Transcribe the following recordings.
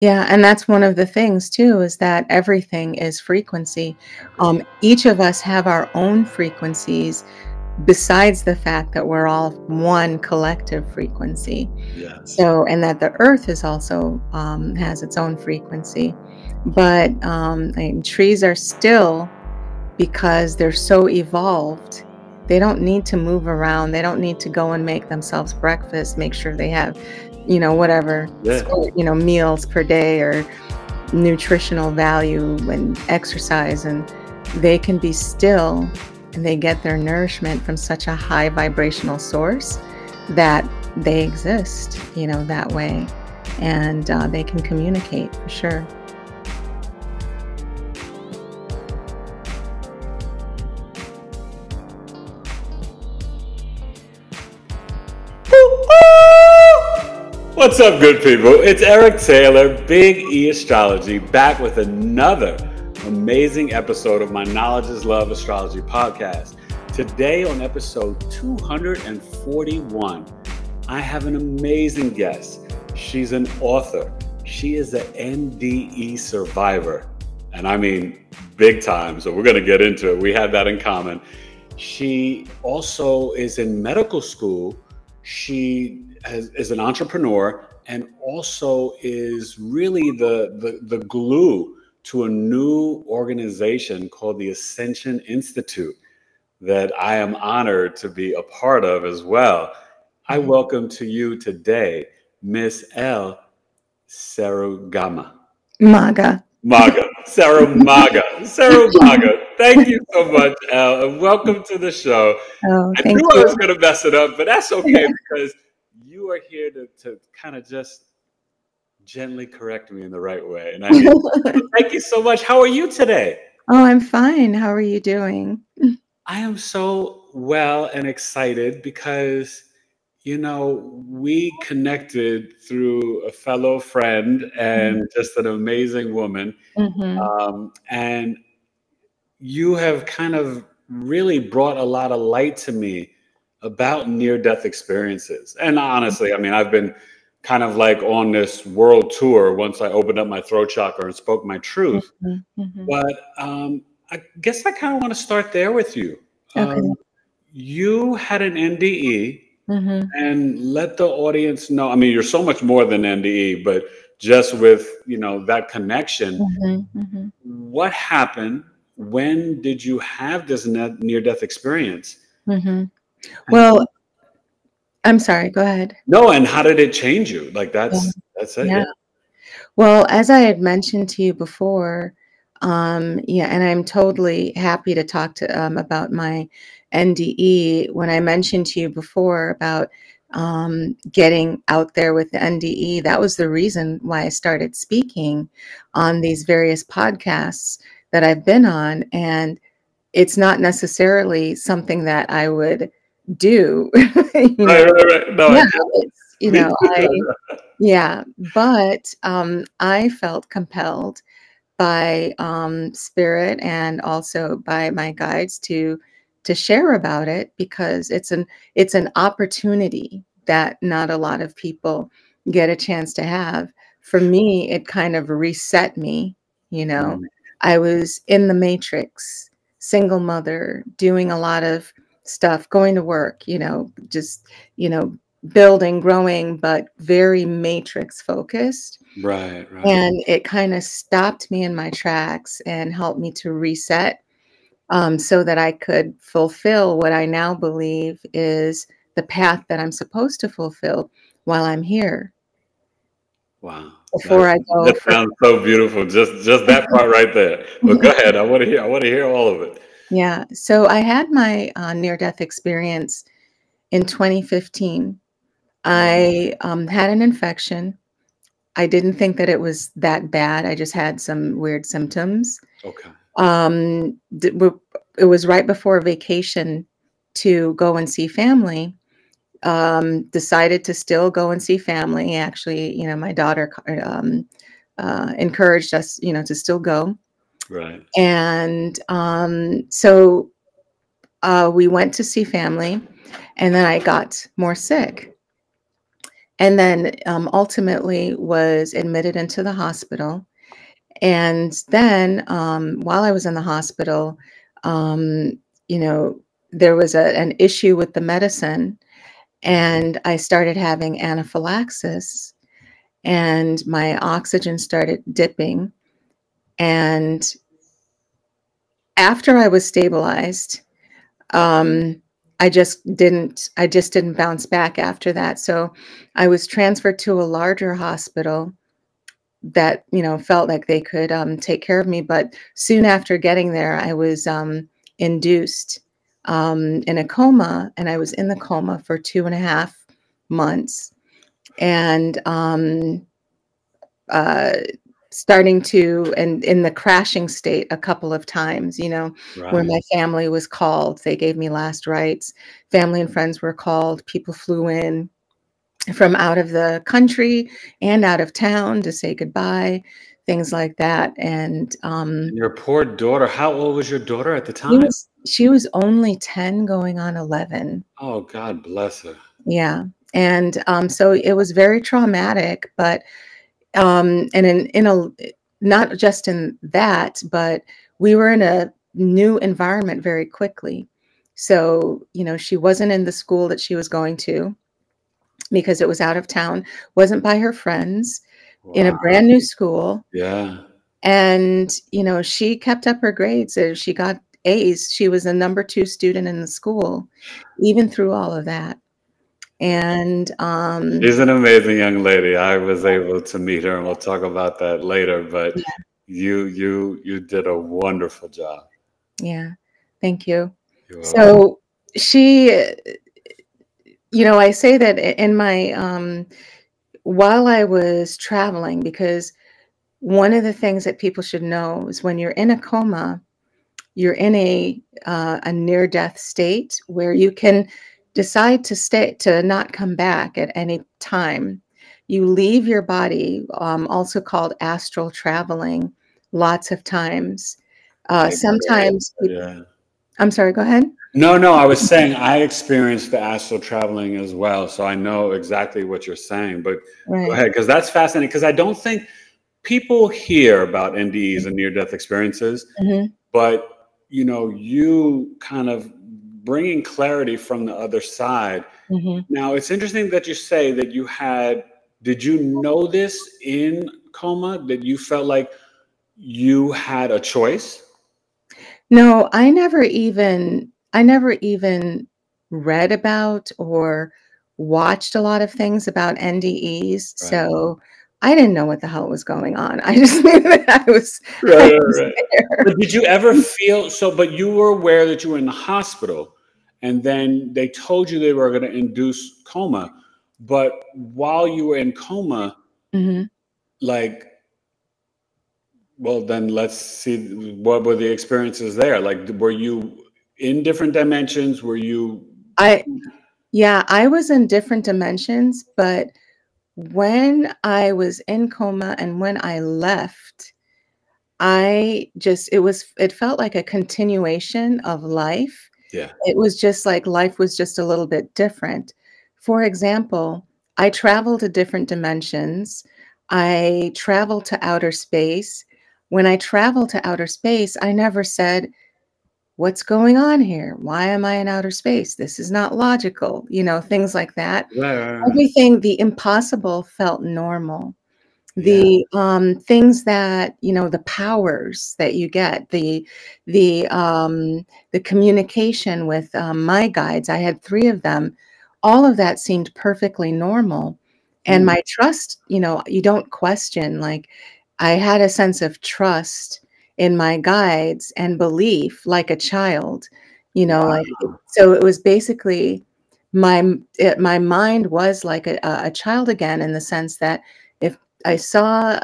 Yeah, and that's one of the things too, is that everything is frequency. Each of us have our own frequencies, besides the fact that we're all one collective frequency. Yes. So, and that the earth is also has its own frequency. But and trees are still, because they're so evolved, they don't need to move around. They don't need to go and make themselves breakfast, make sure they have, whatever, Yeah. meals per day or nutritional value and exercise. And they can be still, and they get their nourishment from such a high vibrational source that they exist, that way. And they can communicate for sure. What's up, good people? It's Eric Taylor, Big E Astrology, back with another amazing episode of my Knowledge is Love Astrology podcast. Today on episode 241, I have an amazing guest. She's an author. She is an NDE survivor. And I mean, big time. So we're going to get into it. We have that in common. She also is in medical school. She is an entrepreneur and also is really the glue to a new organization called the Ascension Institute that I am honored to be a part of as well. I welcome to you today, Miss L. Serumaga. Serumaga. Thank you so much, Elle, and welcome to the show. Oh, I thank knew you. I was going to mess it up, but that's okay because you are here to kind of just gently correct me in the right way. And thank you so much. How are you today? Oh, I'm fine. How are you doing? I am so well and excited because, we connected through a fellow friend and just an amazing woman. And you have kind of really brought a lot of light to me about near-death experiences. And honestly, I mean, I've been kind of like on this world tour once I opened up my throat chakra and spoke my truth. But I guess I kind of want to start there with you. Okay. You had an NDE. And let the audience know, I mean, you're so much more than NDE, but just with, that connection, what happened? When did you have this near-death experience? Well, I'm sorry, go ahead. No, and how did it change you? Like that's it. Yeah. Well, as I had mentioned to you before, and I'm totally happy to talk to about my NDE. When I mentioned to you before about getting out there with the NDE, that was the reason why I started speaking on these various podcasts that I've been on. And it's not necessarily something that I would do. Right. No, but I felt compelled by spirit and also by my guides to share about it, because it's an opportunity that not a lot of people get a chance to have. For me, it kind of reset me. I was in the matrix, single mother, doing a lot of stuff, going to work, just building, growing, but very matrix focused. Right. And it kind of stopped me in my tracks and helped me to reset, so that I could fulfill what I now believe is the path that I'm supposed to fulfill while I'm here. Wow. Before I go. That sounds so beautiful. Just that part right there. But go ahead. I want to hear all of it. Yeah. So I had my near-death experience in 2015. I had an infection. I didn't think that it was that bad. I just had some weird symptoms. Okay. It was right before vacation to go and see family. Decided to still go and see family. Actually, my daughter encouraged us, to still go. Right. And so we went to see family, and then I got more sick. and then ultimately was admitted into the hospital. And then while I was in the hospital, um, you know, there was an issue with the medicine, and I started having anaphylaxis, and my oxygen started dipping. And after I was stabilized, um, I just didn't bounce back after that. So I was transferred to a larger hospital that, felt like they could take care of me. But soon after getting there, I was induced in a coma, and I was in the coma for 2.5 months, and uh, starting to, and in the crashing state a couple of times, where Right. my family was called. They gave me last rites. Family and friends were called. People flew in from out of the country and out of town to say goodbye, things like that. And And your poor daughter, how old was your daughter at the she time? was she was only 10 going on 11. Oh, God bless her. Yeah. And so it was very traumatic, but and in a not just in that, but we were in a new environment very quickly. So, she wasn't in the school that she was going to because it was out of town, wasn't by her friends, in a Wow. brand new school. Yeah. And, she kept up her grades. She got A's. She was a number 2 student in the school, even through all of that. And She's an amazing young lady. I was able to meet her, and we'll talk about that later. But yeah, you did a wonderful job. yeah, thank you. You're welcome. So she, I say that in my, while I was traveling, because one of the things that people should know is when you're in a coma, you're in a near-death state where you can decide to not come back at any time. You leave your body, also called astral traveling, lots of times. I Sometimes experienced that, yeah. I'm sorry, go ahead. No, no, I was saying I experienced the astral traveling as well, so I know exactly what you're saying. But go Right. ahead, because that's fascinating. Because I don't think people hear about NDEs and near-death experiences, Mhm. but you kind of bringing clarity from the other side. Mhm. Now, it's interesting that you say that you had. Did you know this in coma that you felt like you had a choice? No, I never even read about or watched a lot of things about NDEs, Right. so I didn't know what the hell was going on. I just knew that I Right, was right, right. there. But did you ever feel so? But you were aware that you were in the hospital, and then they told you they were going to induce coma. But while you were in coma, Mhm. like, well, then let's see, what were the experiences there? Like, were you in different dimensions? Were you? I Yeah, I was in different dimensions, but when I was in coma and when I left, it felt like a continuation of life. Yeah. It was just like life was just a little bit different. For example, I traveled to different dimensions. I traveled to outer space. When I traveled to outer space, I never said, "What's going on here? Why am I in outer space? This is not logical." Things like that. Right, right, right. Everything, the impossible felt normal. Yeah. Things that, the powers that you get, the communication with, my guides, I had 3 of them, all of that seemed perfectly normal, and Hmm. my trust, you don't question, like, I had a sense of trust in my guides and belief like a child, like, Wow. so it was basically my mind was like a child again, in the sense that if I saw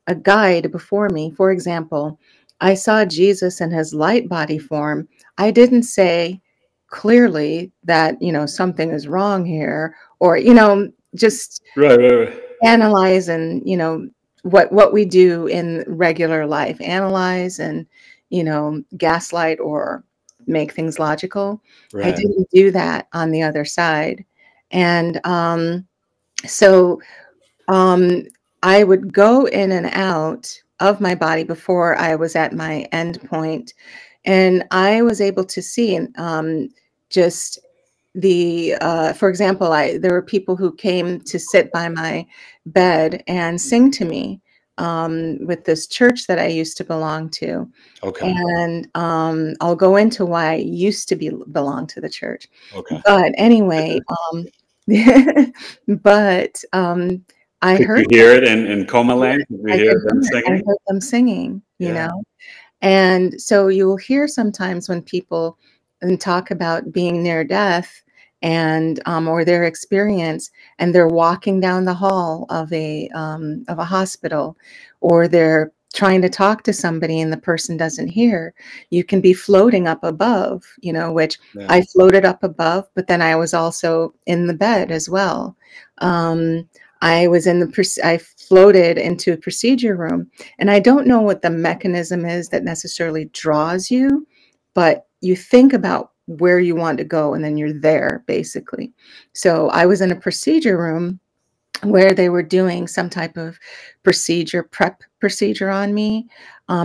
a guide before me. For example, I saw Jesus in his light body form. I didn't say clearly that, something is wrong here, or, just Right, right, right. analyze, and, what we do in regular life, analyze and, gaslight or make things logical. I Right. didn't do that on the other side. And So um, I would go in and out of my body before I was at my end point, and I was able to see just for example, there were people who came to sit by my bed and sing to me with this church that I used to belong to. Okay. And I'll go into why I used to belong to the church. Okay. But anyway, but I Could you heard hear it in Coma Land? Could we I hear could them hear it. I singing? heard them singing, you Yeah. know. And so you'll hear sometimes when people talk about being near death and or their experience, and they're walking down the hall of a hospital, or they're trying to talk to somebody and the person doesn't hear. You can be floating up above, which Yeah. I floated up above, but then I was also in the bed as well. I was I floated into a procedure room, and I don't know what the mechanism is that necessarily draws you, but you think about where you want to go and then you're there basically. So I was in a procedure room where they were doing some type of prep procedure on me.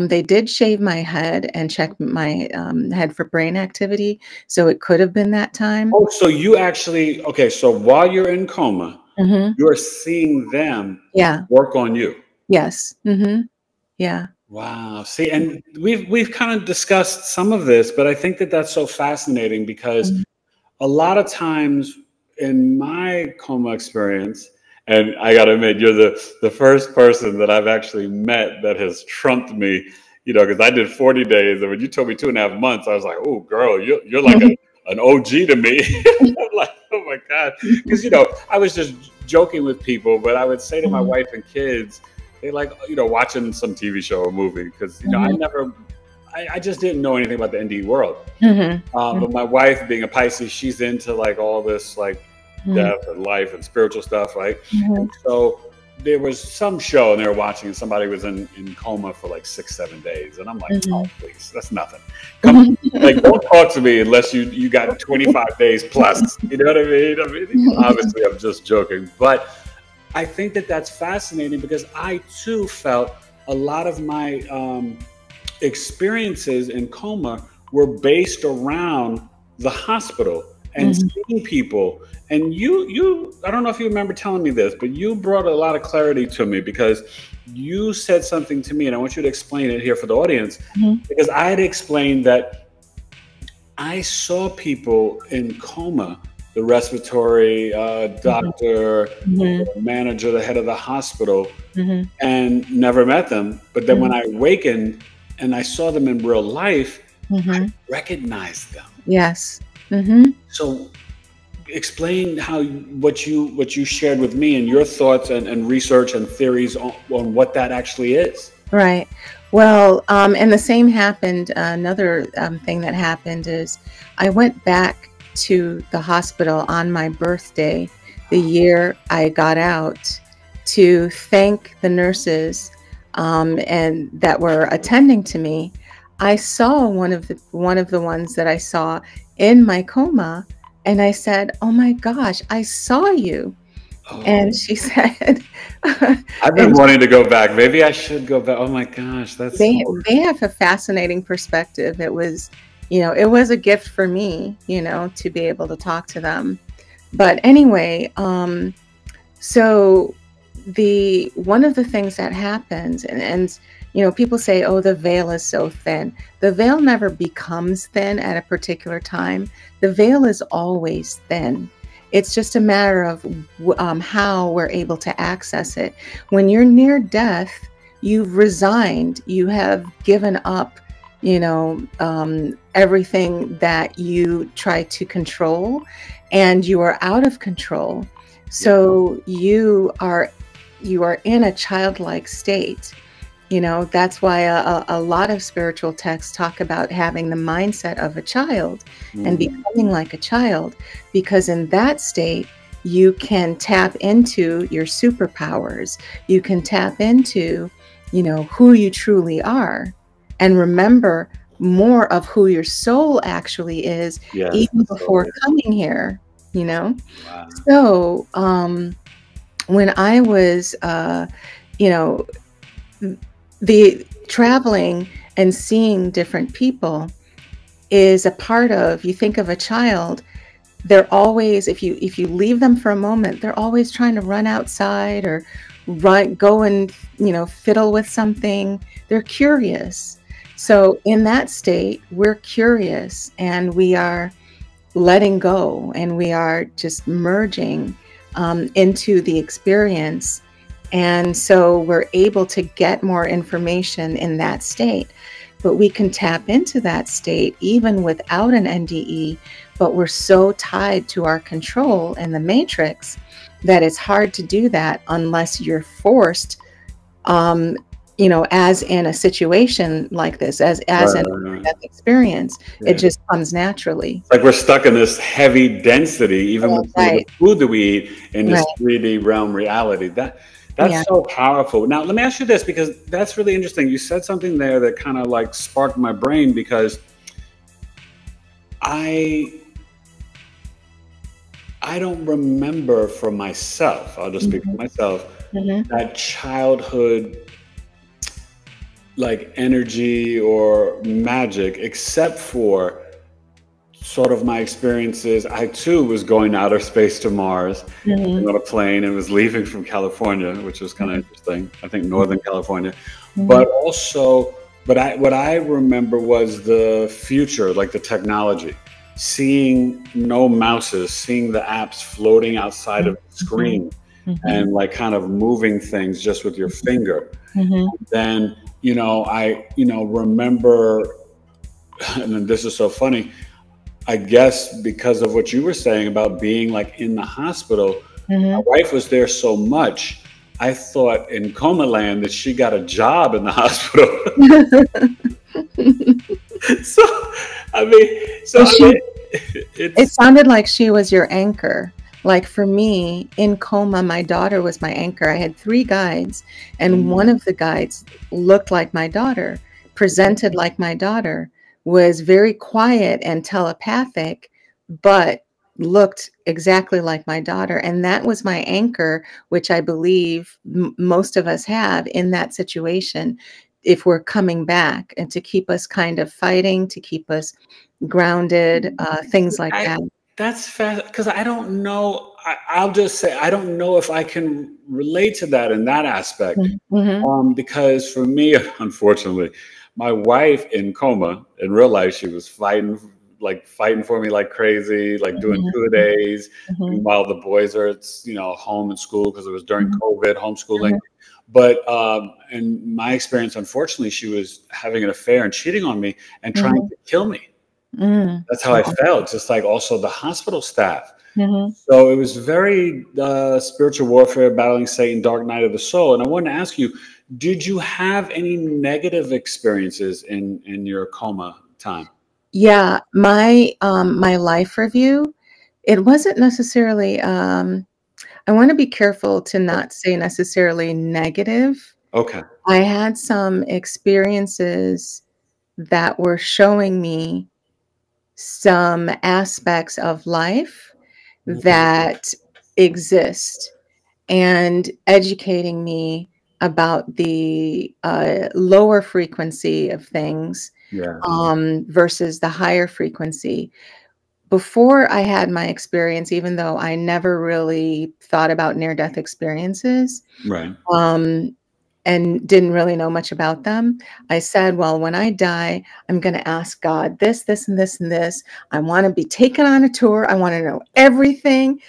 They did shave my head and check my head for brain activity. So it could have been that time. Oh, so you actually, okay, so while you're in coma, Hmm. you're seeing them Yeah. work on you. Yes. Yeah. Wow. See, and we've kind of discussed some of this, but I think that that's so fascinating because Mhm. a lot of times in my coma experience, and I got to admit, you're the first person that I've actually met that has trumped me, because I did 40 days, and when you told me 2.5 months, I was like, oh, girl, you're like an OG to me. I'm like, oh my God. Because, I was just joking with people, but I would say to my Mhm. wife and kids, they like, watching some TV show or movie because, I just didn't know anything about the NDE world. Mhm. But my wife, being a Pisces, she's into like all this like Mhm. death and life and spiritual stuff, right? Mhm. And so there was some show and they were watching and somebody was in coma for like 6-7 days. And I'm like, oh, Mhm. please, that's nothing. Come, like, don't talk to me unless you got 25 days plus. You know what I mean? Obviously, I'm just joking. But I think that that's fascinating because I too felt a lot of my experiences in coma were based around the hospital and Mhm. seeing people. And you, I don't know if you remember telling me this, but you brought a lot of clarity to me because you said something to me, and I want you to explain it here for the audience, Mhm. because I had explained that I saw people in coma, the respiratory doctor, Mhm. the manager, the head of the hospital, Mhm. and never met them. But then when Mhm. I awakened and I saw them in real life, I Mhm. recognized them. Yes. Mhm. So explain how what you shared with me and your thoughts and research and theories on what that actually is. Right. Well, and the same happened. Another thing that happened is I went back to the hospital on my birthday, the year I got out, to thank the nurses and that were attending to me. I saw one of the ones that I saw in my coma, and I said, "Oh my gosh, I saw you." Oh, And she said, I've been and wanting to go back. Maybe I should go back. Oh my gosh, that's they so. they have a fascinating perspective. It was a gift for me, to be able to talk to them. But anyway, so the one of the things that happens, and people say, oh, the veil is so thin. The veil never becomes thin at a particular time. The veil is always thin. It's just a matter of how we're able to access it. When you're near death, you've resigned. You have given up, everything that you try to control, and you are out of control. Yeah. So you are in a childlike state. That's why a lot of spiritual texts talk about having the mindset of a child and Mhm. becoming like a child, because in that state, you can tap into your superpowers. You can tap into, who you truly are, and remember more of who your soul actually is, Yes, even that's so before good. coming here, you know? Wow. So, when I was, you know, the traveling and seeing different people is a part of, you think of a child, they're always, if you leave them for a moment, they're always trying to run outside or go and, fiddle with something. They're curious. So in that state, we're curious and we are letting go and we are just merging into the experience. And so we're able to get more information in that state. But we can tap into that state even without an NDE, but we're so tied to our control in the matrix that it's hard to do that unless you're forced, as in a situation like this, as an death experience. Yeah. It just comes naturally. It's like we're stuck in this heavy density, even with the food that we eat in this 3D realm reality. That's so powerful. Now, let me ask you this, because that's really interesting. You said something there that kind of like sparked my brain, because I don't remember for myself, I'll just speak for myself, that childhood like energy or magic, except for sort of my experiences. I too was going outer space to Mars on a plane and was leaving from California, which was kind of interesting. I think Northern California, but also, what I remember was the future, like the technology, seeing no mouses, seeing the apps floating outside of the screen and like kind of moving things just with your finger. Then, I, remember, and this is so funny, I guess because of what you were saying about being like in the hospital, my wife was there so much, I thought in coma land that she got a job in the hospital. It sounded like she was your anchor. Like for me, in coma, my daughter was my anchor. I had 3 guides, and one of the guides looked like my daughter, presented like my daughter, was very quiet and telepathic, but looked exactly like my daughter. And that was my anchor, which I believe most of us have in that situation, if we're coming back, and to keep us kind of fighting, to keep us grounded, things like that. That's fast, because I don't know. I'll just say I don't know if I can relate to that in that aspect. Because for me, unfortunately, my wife in coma, in real life, she was fighting for me like crazy, like doing 2 days. Meanwhile, the boys are, home in school because it was during COVID, homeschooling. But in my experience, unfortunately, she was having an affair and cheating on me and trying to kill me. That's how I felt, just like also the hospital staff. So it was very spiritual warfare, battling Satan, dark night of the soul. And I wanted to ask you, did you have any negative experiences in your coma time? Yeah, my my life review, it wasn't necessarily, I want to be careful to not say necessarily negative. Okay. I had some experiences that were showing me some aspects of life that exist and educating me about the lower frequency of things versus the higher frequency. Before I had my experience, even though I never really thought about near-death experiences, and didn't really know much about them, I said, well, when I die, I'm going to ask God this, this, and this, and this. I want to be taken on a tour. I want to know everything.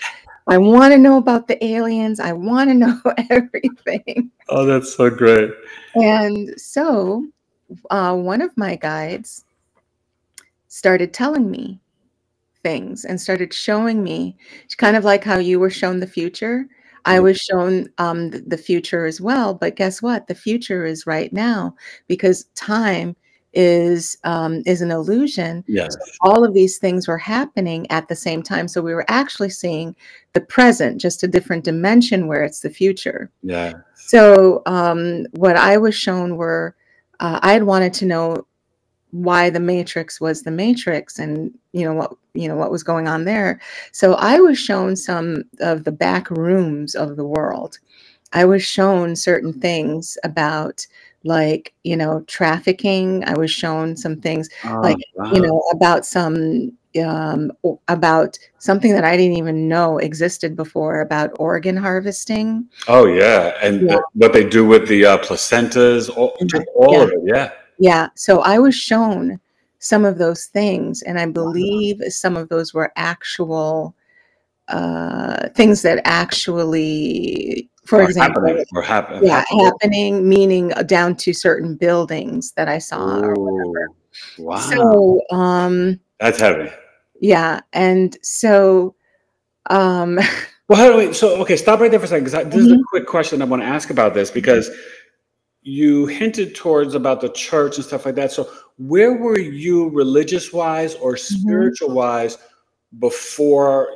I want to know about the aliens. I want to know everything. Oh, that's so great. And so one of my guides started telling me things and started showing me, kind of like how you were shown the future. I was shown the future as well, but guess what? The future is right now, because time is an illusion. Yes. So all of these things were happening at the same time. So we were actually seeing the present, just a different dimension where it's the future. Yeah. So what I was shown were, I had wanted to know why the Matrix was the Matrix, and what was going on there. So I was shown some of the back rooms of the world. I was shown certain things about, like, trafficking. I was shown some things, Oh, like, wow. about something that I didn't even know existed before, about organ harvesting. Oh, yeah. And Yeah. what they do with the placentas, just all Yeah. of it. Yeah. Yeah. So I was shown some of those things, and I believe some of those were actual things that actually, for Or happening, example, or happen, yeah, happened. happening, meaning down to certain buildings that I saw or whatever. Ooh, wow. So, That's heavy. yeah, and so, um, Well, how do we, so, okay, stop right there for a second, because this is a mhm, quick question I want to ask about this, because you hinted towards about the church and stuff like that. So where were you religious wise or mhm. spiritual wise before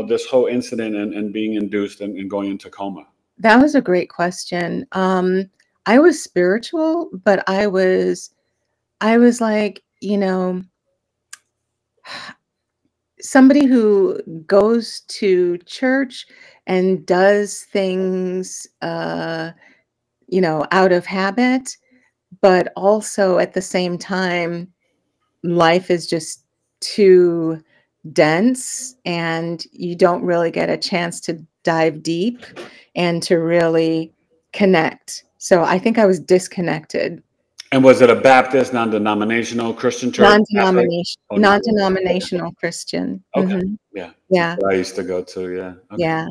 this whole incident and being induced and going into coma? That was a great question. I was spiritual, but I was like, somebody who goes to church and does things, out of habit, but also at the same time, life is just too dense and you don't really get a chance to dive deep and to really connect. So I think I was disconnected. And was it a Baptist, non-denominational Christian church, Catholic? Oh, not really. Non-denominational Christian. Okay. Yeah. That's Yeah, what I used to go to. Yeah. Okay. yeah.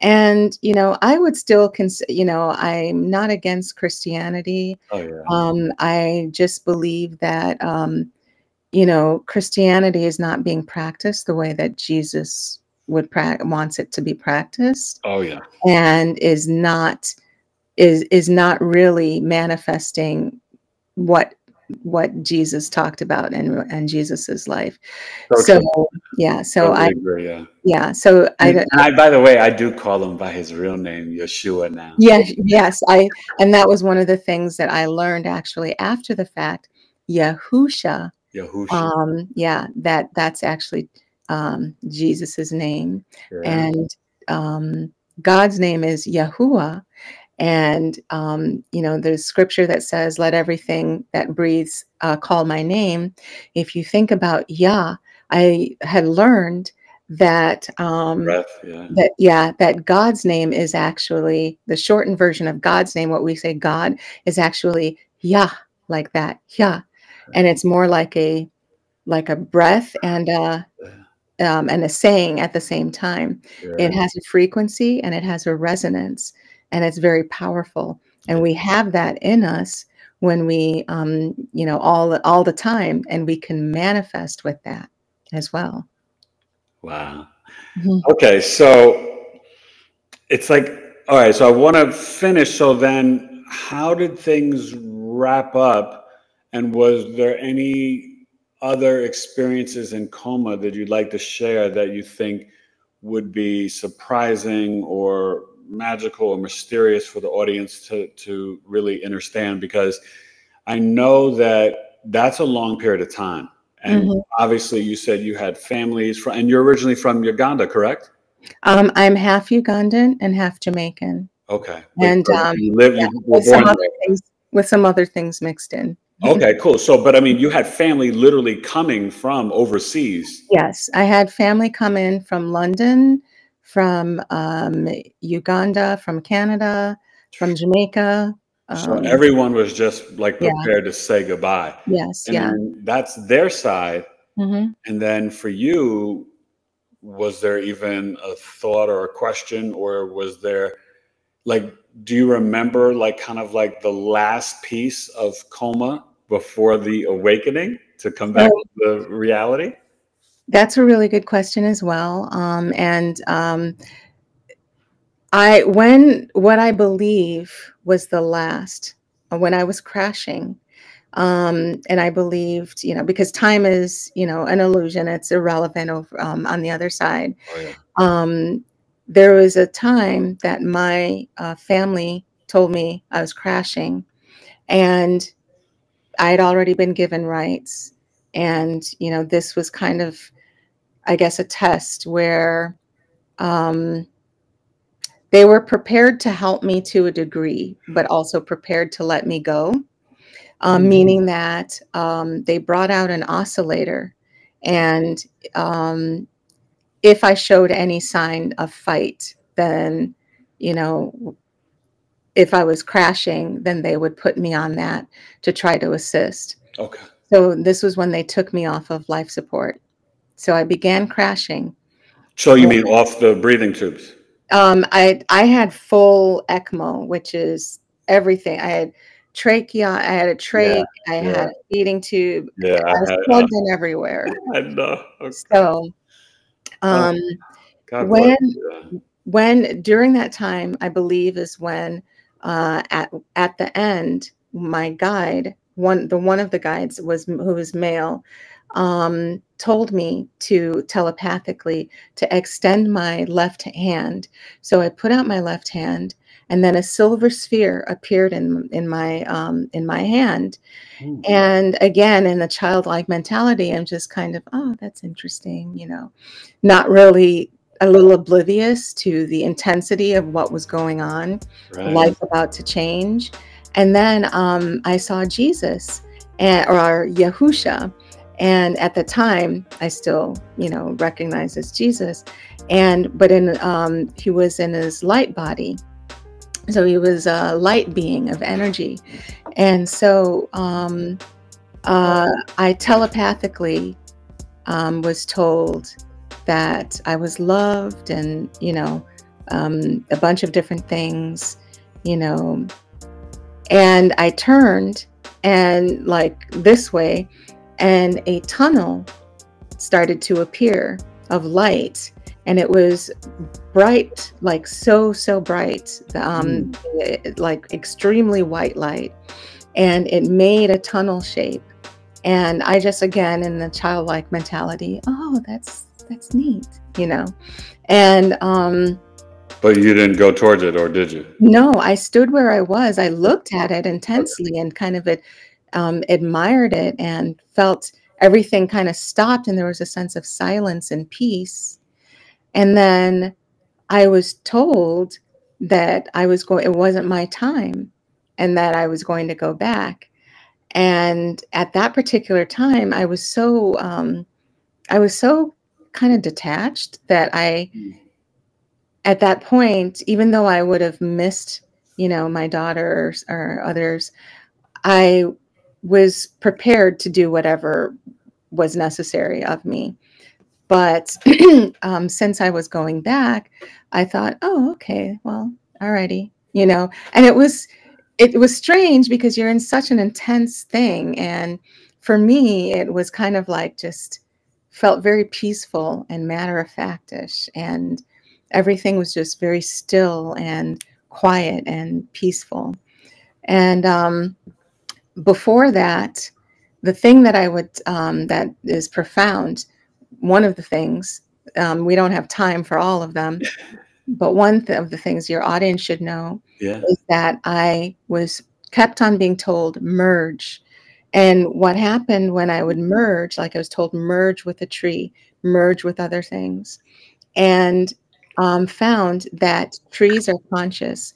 And, I would still I'm not against Christianity. Oh, yeah. I just believe that, Christianity is not being practiced the way that Jesus wants it to be practiced, Oh, yeah. and is not really manifesting what Jesus talked about and Jesus's life. So So, true. yeah, so Totally agree. Yeah. I And by the way, I do call him by his real name, Yeshua, now. yes, and that was one of the things that I learned actually after the fact. Yahusha, Yahusha. yeah, that's actually Jesus's name, Yeah. and God's name is Yahuwah. And there's scripture that says, "Let everything that breathes call my name." If you think about Yah, I had learned that Breath. Yeah. that God's name is actually the shortened version of God's name. What we say God is actually Yah, like that, Yah, and it's more like a breath and a saying at the same time. It Yeah. has a frequency and it has a resonance, and it's very powerful. And we have that in us when we, all the time, and we can manifest with that as well. Wow. Mhm. Okay. So it's like, all right. So I want to finish. So then, how did things wrap up? And was there any other experiences in coma that you'd like to share that you think would be surprising or magical or mysterious for the audience to really understand? Because I know that that's a long period of time. And Mhm. obviously you said you had families from, and you're originally from Uganda, correct? I'm half Ugandan and half Jamaican, Okay. But and so yeah, you were born there. with some other things mixed in. Okay, cool. So, but I mean, you had family literally coming from overseas. Yes, I had family come in from London, from Uganda, from Canada, from Jamaica. So Um, everyone was just like yeah, prepared to say goodbye. yes, And yeah. then that's their side. Hmm. And then for you, was there even a thought or a question, or was there like, do you remember like kind of like the last piece of coma before the awakening to come back So to the reality? that's a really good question as well. And what I believe was the last, when I was crashing. And I believed, because time is, an illusion, it's irrelevant on the other side. Oh yeah. Um, there was a time that my family told me I was crashing, and I had already been given rights. And, this was kind of I guess, a test where um, they were prepared to help me to a degree, but also prepared to let me go. Meaning that they brought out an oscillator, and if I showed any sign of fight, then, you know, if I was crashing, then they would put me on that to try to assist. Okay. So this was when they took me off of life support. So I began crashing. So you mean off the breathing tubes? I had full ECMO, which is everything. I had trachea, I had a trach, I had a feeding tube. Yeah, I was plugged in everywhere. I know. Okay. So God bless when you. when during that time, I believe is when at the end, my guide, one of the guides who was male, told me to telepathically to extend my left hand. So I put out my left hand, and then a silver sphere appeared in my hand. And again, in the childlike mentality, I'm just kind of, oh, that's interesting, you know, not really, a little oblivious to the intensity of what was going on, life about to change. And then I saw Jesus or Yahusha. And at the time, I still, you know, recognized as Jesus. But he was in his light body. So he was a light being of energy. And so I telepathically was told that I was loved, and, you know, a bunch of different things, you know. And I turned and like this way, and a tunnel started to appear of light, and it was bright, like so bright, like extremely white light, and it made a tunnel shape. And I just, again, in the childlike mentality, oh, that's neat, you know. And but you didn't go towards it, or did you? no, I stood where I was. I looked at it intensely and kind of admired it, and felt everything kind of stopped, and there was a sense of silence and peace. And then I was told that it wasn't my time, and that I was going to go back. And at that particular time, I was so kind of detached that at that point, even though I would have missed, you know, my daughter or others, I was prepared to do whatever was necessary of me. But since I was going back, I thought, oh, okay, well, alrighty, you know. And it was strange because you're in such an intense thing. And for me, it was kind of like just felt very peaceful and matter-of-factish. And everything was just very still and quiet and peaceful. And before that, the thing that that is profound, one of the things, we don't have time for all of them, but one of the things your audience should know is that I was kept on being told, merge. And what happened when I would merge, like I was told, merge with a tree, merge with other things, and found that trees are conscious,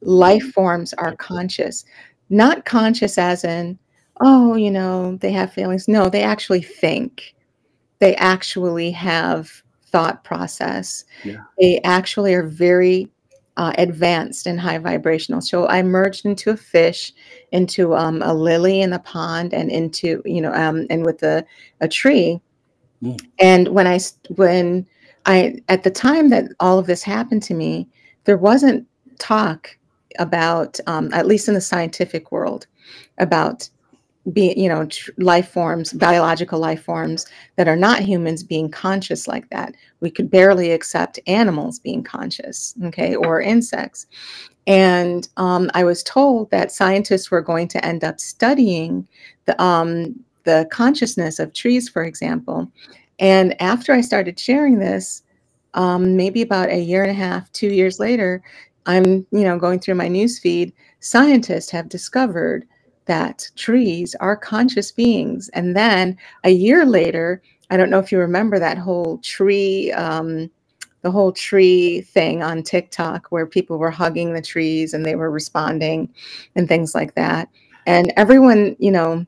life forms are conscious, not conscious as in, oh, you know, they have feelings. No, they actually think. They actually have thought process. They actually are very advanced and high vibrational. So I merged into a fish, into a lily in the pond, and into, you know, and with a tree. And when I, at the time that all of this happened to me, there wasn't talk about, at least in the scientific world, about you know, life forms, biological life forms that are not humans being conscious like that. We could barely accept animals being conscious, okay, or insects. And I was told that scientists were going to end up studying the consciousness of trees, for example. And after I started sharing this, maybe about a year and a half, 2 years later, I'm, you know, going through my news feed. Scientists have discovered that trees are conscious beings. And then a year later, I don't know if you remember that whole tree, the whole tree thing on TikTok where people were hugging the trees and they were responding and things like that. And everyone, you know,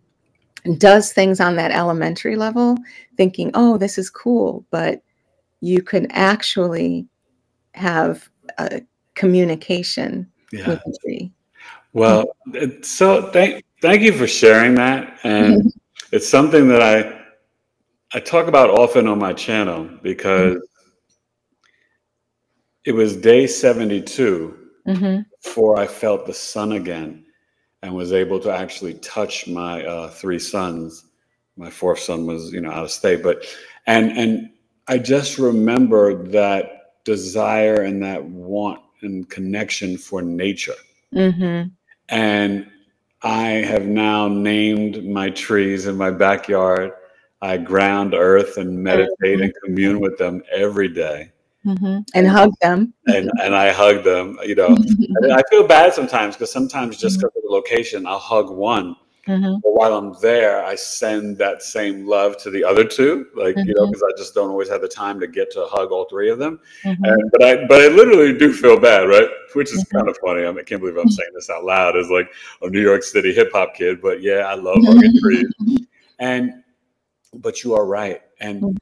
does things on that elementary level thinking, oh, this is cool, but you can actually have a communication Yeah. with the tree. Well, so thank you for sharing that. And it's something that I talk about often on my channel because it was day 72 Mm-hmm. before I felt the sun again and was able to actually touch my three sons. My fourth son was, you know, out of state, but and I just remember that desire and that want and connection for nature. Mm-hmm. And I have now named my trees in my backyard. I ground earth and meditate and commune with them every day. Mm-hmm. And hug them. And I hug them, you know. And I feel bad sometimes because sometimes just because of the location, I'll hug one. Mm-hmm. But while I'm there, I send that same love to the other two, like, you know, Mm-hmm. because I just don't always have the time to get to hug all three of them. Mm-hmm. And but I literally do feel bad, right? Which is kind of funny. I mean, I can't believe I'm saying this out loud as like a New York City hip hop kid, but yeah, I love hugging trees. And but you are right. And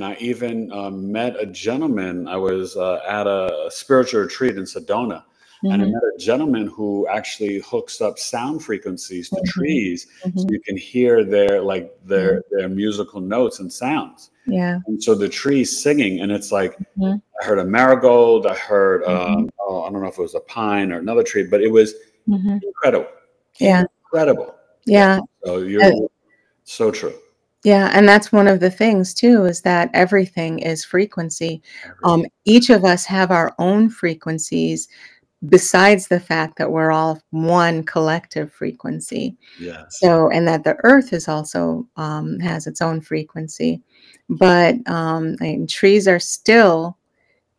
I even met a gentleman. I was at a spiritual retreat in Sedona, and I Mm-hmm. met a gentleman who actually hooks up sound frequencies to Mm-hmm. trees, so Mm-hmm. you can hear their like Yeah. their musical notes and sounds. Yeah. And so the trees singing, and it's like Mm-hmm. I heard a marigold. I heard Mm-hmm. oh, I don't know if it was a pine or another tree, but it was Mm-hmm. incredible, Yeah. incredible. Yeah. Yeah. So Uh, you're so true. yeah. And that's one of the things too, is that everything is frequency. Everything. Each of us have our own frequencies besides the fact that we're all one collective frequency. Yes. So, and that the earth is also has its own frequency. But and trees are still,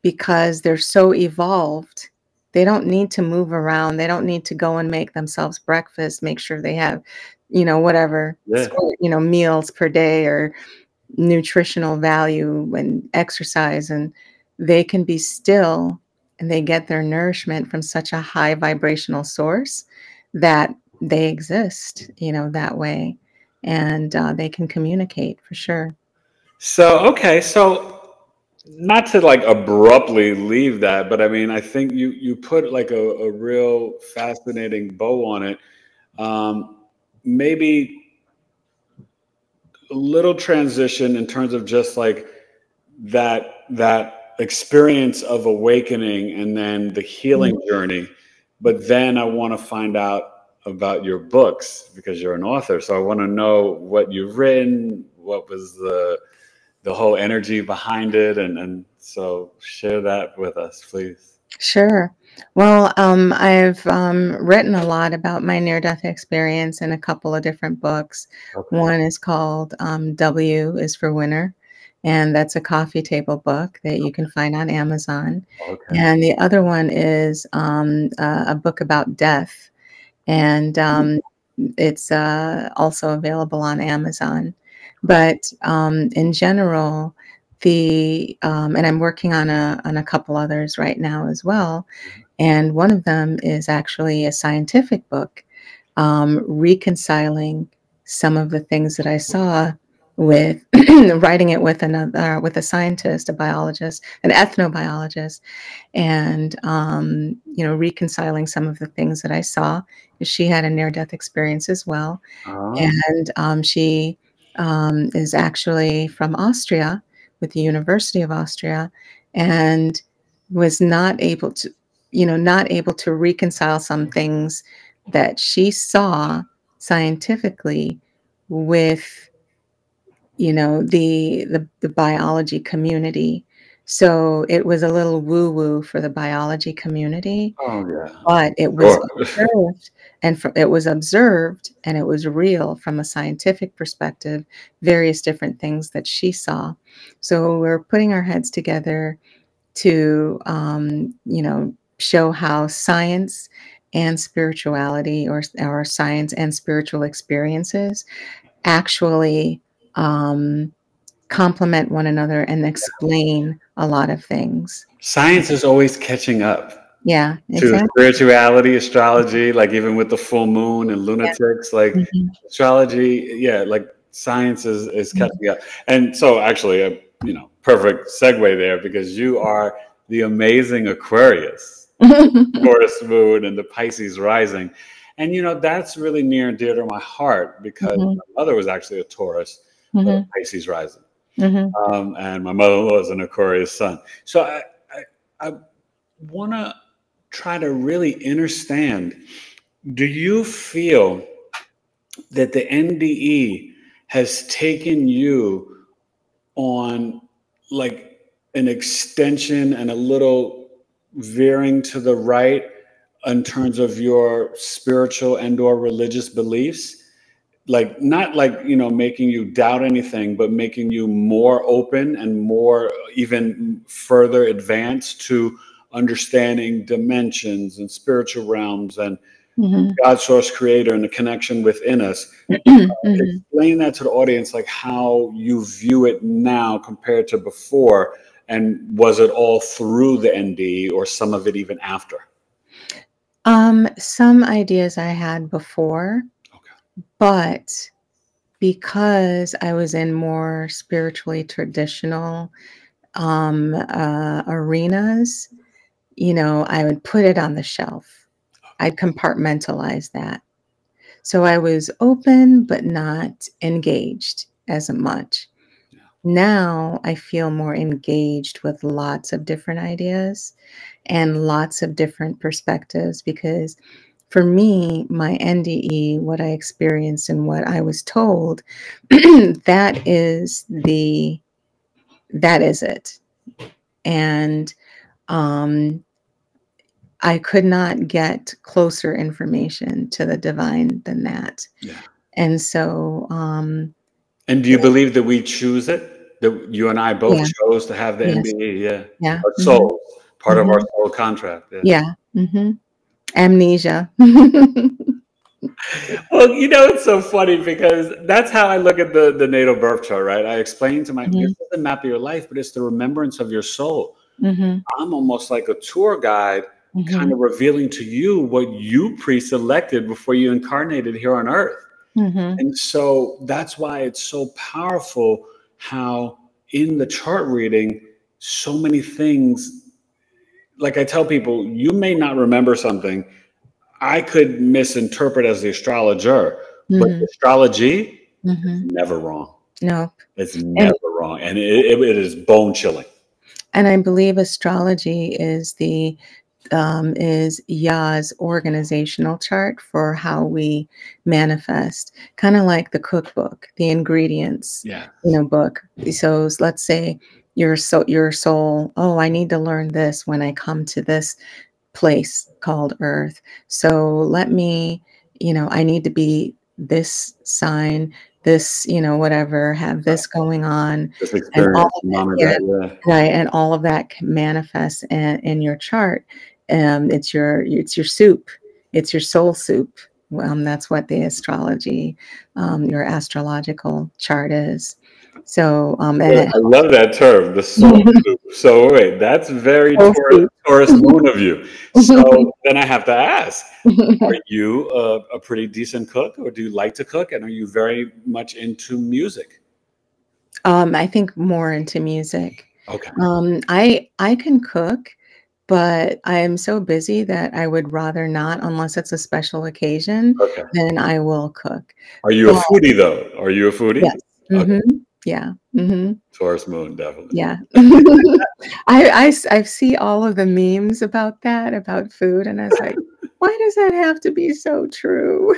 because they're so evolved, they don't need to move around. They don't need to go and make themselves breakfast, make sure they have, you know, whatever, Yeah. you know, meals per day or nutritional value and exercise. And they can be still and they get their nourishment from such a high vibrational source that they exist, you know, that way. And they can communicate for sure. So, okay, so not to like abruptly leave that, but I mean, I think you put like a real fascinating bow on it. Maybe a little transition in terms of just like that experience of awakening and then the healing journey. But then I want to find out about your books because you're an author. So I want to know what you've written, what was the whole energy behind it, and so share that with us, please. Sure. Well, I've written a lot about my near-death experience in a couple of different books. Okay. One is called W is for Winner, and that's a coffee table book that you can find on Amazon. Okay. And the other one is a book about death, and it's also available on Amazon. But in general, and I'm working on a couple others right now as well. And one of them is actually a scientific book, reconciling some of the things that I saw with writing it with another, with a scientist, a biologist, an ethnobiologist, and you know, reconciling some of the things that I saw. She had a near-death experience as well, Oh, and she is actually from Austria, with the University of Austria, and was not able to, you know, not able to reconcile some things that she saw scientifically with, you know, the biology community. So it was a little woo woo for the biology community, oh yeah. but it was Sure. observed, and it was observed, and it was real from a scientific perspective, various different things that she saw. So we're putting our heads together to, you know, show how science and spirituality, or science and spiritual experiences actually, um, complement one another and explain a lot of things. Science is always catching up Yeah, to exactly. spirituality, astrology, like even with the full moon and Yeah. lunatics, like Mhm. astrology, yeah, like science is Mhm. catching up. And so actually, you know, perfect segue there because you are the amazing Aquarius, Taurus moon and the Pisces rising. And you know, that's really near and dear to my heart because Mhm. my mother was actually a Taurus, but a Mhm. Pisces rising. Mhm. And my mother-in-law is an Aquarius sun. So I want to try to really understand, do you feel that the NDE has taken you on like an extension and a little veering to the right in terms of your spiritual and or religious beliefs? Like not like, you know, making you doubt anything, but making you more open and more even further advanced to understanding dimensions and spiritual realms and Mhm. God source creator and the connection within us. Mhm. Explain that to the audience, like how you view it now compared to before, and was it all through the NDE or some of it even after? Some ideas I had before, Okay. but because I was in more spiritually traditional arenas, you know, I would put it on the shelf. I'd compartmentalize that. So I was open, but not engaged as much. Yeah. Now I feel more engaged with lots of different ideas and lots of different perspectives because for me, my NDE, what I experienced and what I was told, that is that is it. And um, I could not get closer information to the divine than that. Yeah. And so, And do you believe that we choose it? That you and I both yeah, chose to have the yes, NDE? Yeah. yeah, Our mhm, souls, part of our mhm, soul contract. Yeah. yeah, mhm. Amnesia. Well, you know, it's so funny because that's how I look at the natal birth chart, right? I explain to my, this Mhm, is the map of your life, but it's the remembrance of your soul. mhm, I'm almost like a tour guide, kind mhm, of revealing to you what you pre-selected before you incarnated here on earth. mhm, And so that's why it's so powerful how in the chart reading, so many things, like I tell people, you may not remember something I could misinterpret as the astrologer, but mhm, astrology is mhm. never wrong. No, It's and never wrong. And it is bone chilling. and I believe astrology is the is Yah's organizational chart for how we manifest, kind of like the cookbook, the ingredients, Yeah. you know, book. So let's say your soul, oh, I need to learn this when I come to this place called Earth. So let me, you know, I need to be this sign, this, you know, whatever, have Right. this going on, This and all experience, of that, mom and yeah, dad, yeah. right, and all of that can manifest in your chart. It's your soup, it's your soul soup. That's what the astrology, your astrological chart is. So, and Well, I love that term, the soul soup. So wait, that's very soul soup. Taurus moon of you. So then I have to ask, are you a pretty decent cook, or do you like to cook, and are you very much into music? I think more into music. Okay. I can cook, but I am so busy that I would rather not, unless it's a special occasion, Okay. then I will cook. Are you a But foodie though? Are you a foodie? yes, Okay. yeah, mhm, Taurus moon, definitely. yeah. I see all of the memes about that, about food, and I was like, "Why does that have to be so true?"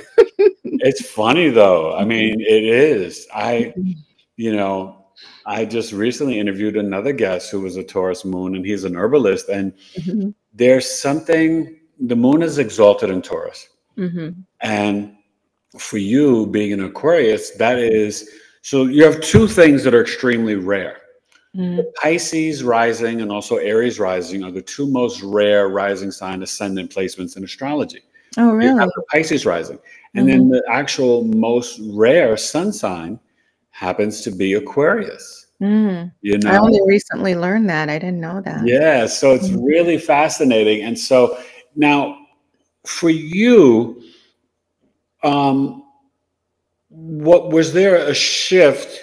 It's funny though. I Mhm, mean, it is. mhm, You know, I just recently interviewed another guest who was a Taurus moon, and he's an herbalist. And mhm, there's something, the moon is exalted in Taurus. mhm, And for you being an Aquarius, that is, so you have two things that are extremely rare. The mhm. Pisces rising and also Aries rising are the two most rare rising sign ascendant placements in astrology. Oh, You have really? the Pisces rising. And then Mhm, the actual most rare sun sign happens to be Aquarius. Mm. You I know? only recently learned that. I didn't know that. Yeah, so it's Mm. really fascinating. And so now for you, um, what was there a shift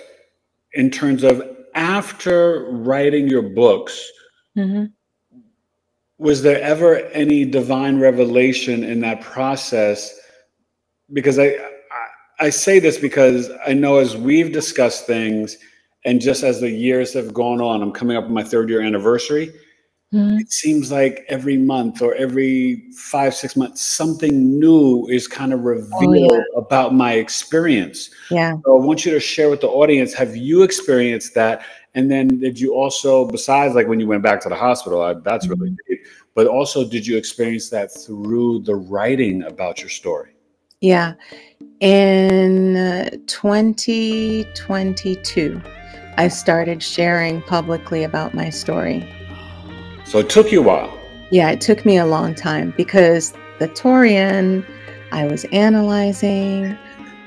in terms of after writing your books? Mhm. Was there ever any divine revelation in that process? Because I say this because I know as we've discussed things, and just as the years have gone on, I'm coming up on my 3rd-year anniversary. Mhm. It seems like every month or every 5, 6 months, something new is kind of Oh, yeah. revealed about my experience. Yeah. So I want you to share with the audience, have you experienced that? And then did you also, besides like when you went back to the hospital, that's really Mhm. deep, but also did you experience that through the writing about your story? Yeah. In 2022, I started sharing publicly about my story. So it took you a while. Yeah, it took me a long time because the Torian, I was analyzing,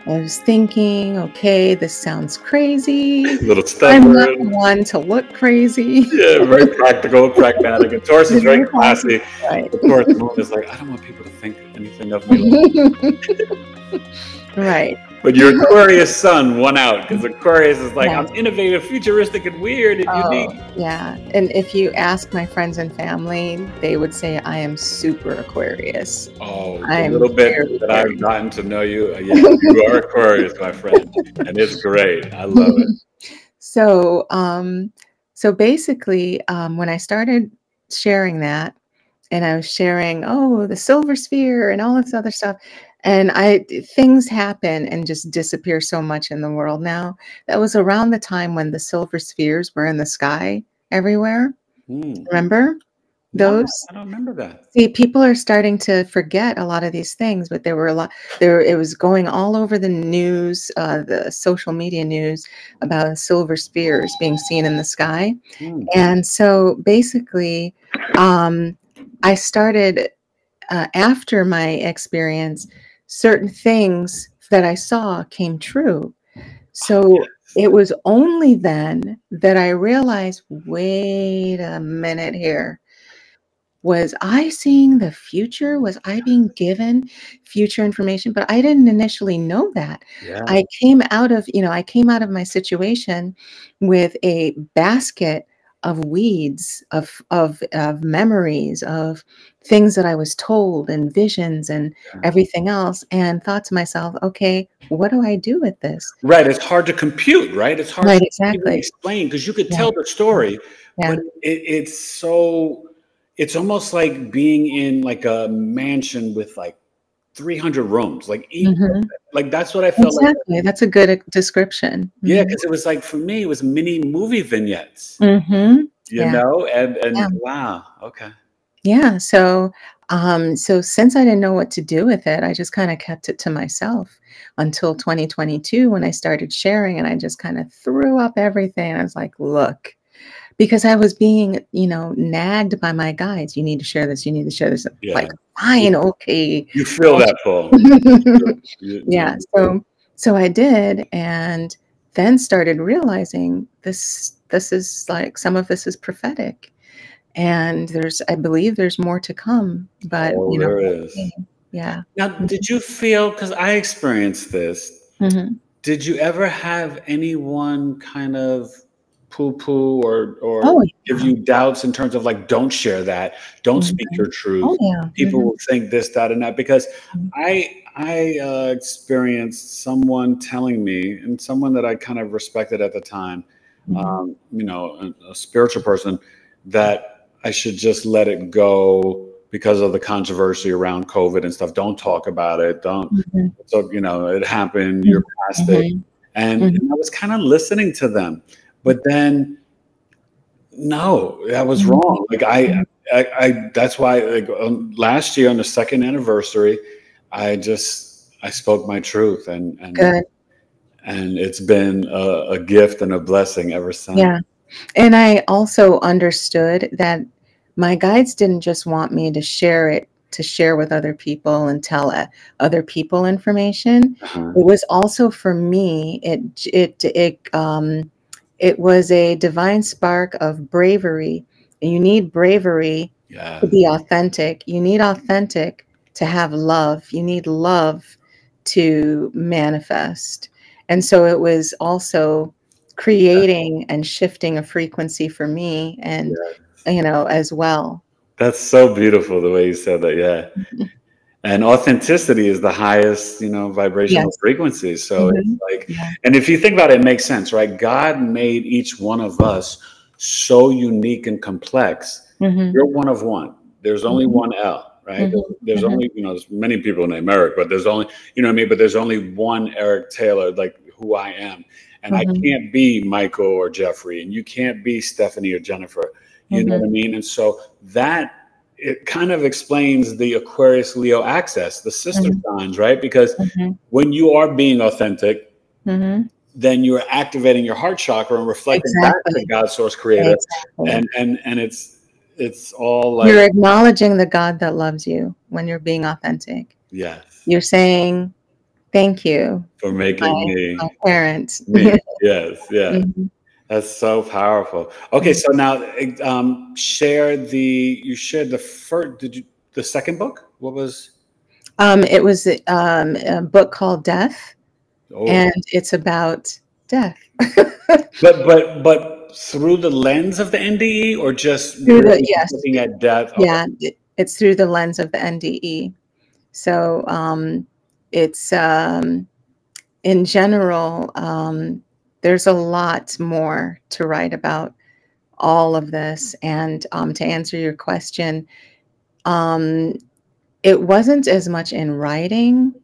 I was thinking, okay, this sounds crazy. A little I'm not the stubborn. one to look crazy. Yeah, very practical, pragmatic. And Taurus is very Very classy. right. The Taurus moon is like, I don't want people to think anything of me. Right. But your Aquarius sun won out because Aquarius is like, Yeah. I'm innovative, futuristic, and weird and Oh, unique. yeah. And if you ask my friends and family, they would say I am super Aquarius. Oh, the I'm little bit very that I've Aquarius. gotten to know you, yeah, you are Aquarius, my friend, and it's great. I love it. So, so basically, when I started sharing that, and I was sharing, oh, the silver sphere and all this other stuff, and things happen and just disappear so much in the world now. That was around the time when the silver spheres were in the sky everywhere. Hmm. Remember No, those? I don't remember that. See, people are starting to forget a lot of these things, but there were a lot there it was going all over the news, the social media news about silver spheres being seen in the sky. Hmm. And so basically, um, I started after my experience, certain things that I saw came true. Oh, So yes. it was only then that I realized, wait a minute here. Was I seeing the future? Was I being given future information? But I didn't initially know that. Yeah. I came out of my situation with a basket of weeds, of memories, of things that I was told and visions and Yeah. everything else, and thought to myself, okay, what do I do with this? Right, it's hard to compute, right? It's hard Right, to even exactly. explain because you could Yeah. tell the story, Yeah. but it's almost like being in like a mansion with like 300 rooms. Mhm. Like that's what I felt like. Exactly. That's a good description. Yeah, Mhm. because it was like for me, it was mini movie vignettes, Mhm. you Yeah. know? And Yeah. wow, okay. Yeah. So since I didn't know what to do with it, I just kind of kept it to myself until 2022 when I started sharing and I just kind of threw up everything. I was like, look, because I was being, nagged by my guides. You need to share this. You need to share this. Yeah. Like, You, fine, okay. you feel I'll that pull. Yeah. You do. So I did, and then started realizing this is like some of this is prophetic. And I believe there's more to come, but, Oh, there we'll is. see. Yeah. Now, Mhm, did you feel, because I experienced this, mhm. did you ever have anyone kind of poo-poo or Oh, give yeah. you doubts in terms of like, don't share that, don't speak your Mhm. truth. Oh, yeah. People Mhm, will think this, that, and that. Because mhm, I experienced someone telling me, and someone that I kind of respected at the time, mhm, a spiritual person, that I should just let it go because of the controversy around COVID and stuff. Don't talk about it. Don't. mhm, So, it happened, mhm, you're past it. mhm, And mhm, I was kind of listening to them, but then no, that was mhm, wrong. Like mhm. that's why like last year on the second anniversary, I spoke my truth Good. and it's been a gift and a blessing ever since. Yeah. And I also understood that my guides didn't just want me to share with other people and tell other people information. Uh-huh. It was also for me, it was a divine spark of bravery. And you need bravery Yeah. to be authentic. You need authentic to have love. You need love to manifest. And so it was also creating and shifting a frequency for me, and, you know, as well. That's so beautiful the way you said that. Yeah. Mhm. And authenticity is the highest, you know, vibrational Yes. frequency. So it's Hmm. like, Yeah. and if you think about it, it makes sense, right? God made each one of us so unique and complex. Hmm. You're one of one. There's only Hmm. one L, right? Hmm. There's Hmm. only, you know, there's many people named Eric, but there's only, you know what I mean? But there's only one Eric Taylor, like who I am. And I Hmm. can't be Michael or Jeffrey, and you can't be Stephanie or Jennifer. You know Hmm. what I mean? And so that, it kind of explains the Aquarius Leo axis, the sister Hmm. signs, right? Because Hmm. when you are being authentic, Hmm. then you're activating your heart chakra and reflecting back to Exactly. God, source, creator, Exactly. and it's all like, You're acknowledging the God that loves you when you're being authentic. yes, You're saying, thank you, for making my parents. me, yes, yeah. Mhm. That's so powerful. Okay, Mhm. so now share the, you shared the first, did you, the second book? What was? It was a book called Death, Oh, and it's about death. but through the lens of the NDE, or just Through the, really yes, looking at death? Okay. yeah, it's through the lens of the NDE. So it's in general, there's a lot more to write about all of this. And to answer your question, um, it wasn't as much in writing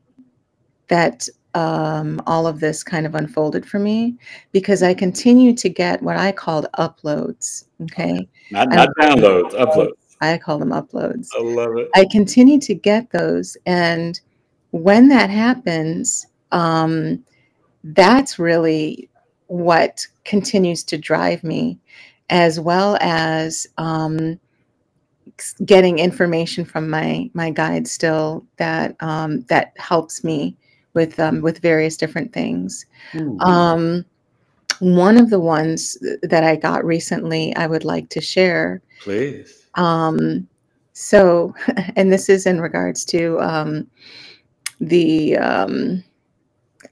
that all of this kind of unfolded for me, because I continue to get what I called uploads. Okay. I Not don't call them downloads, uploads. uploads. I call them uploads. I love it. I continue to get those. And when that happens, that's really what continues to drive me, as well as getting information from my guide still, that that helps me with various different things. Hmm. Um, one of the ones that I got recently, I would like to share. Please. Um, so, and this is in regards to the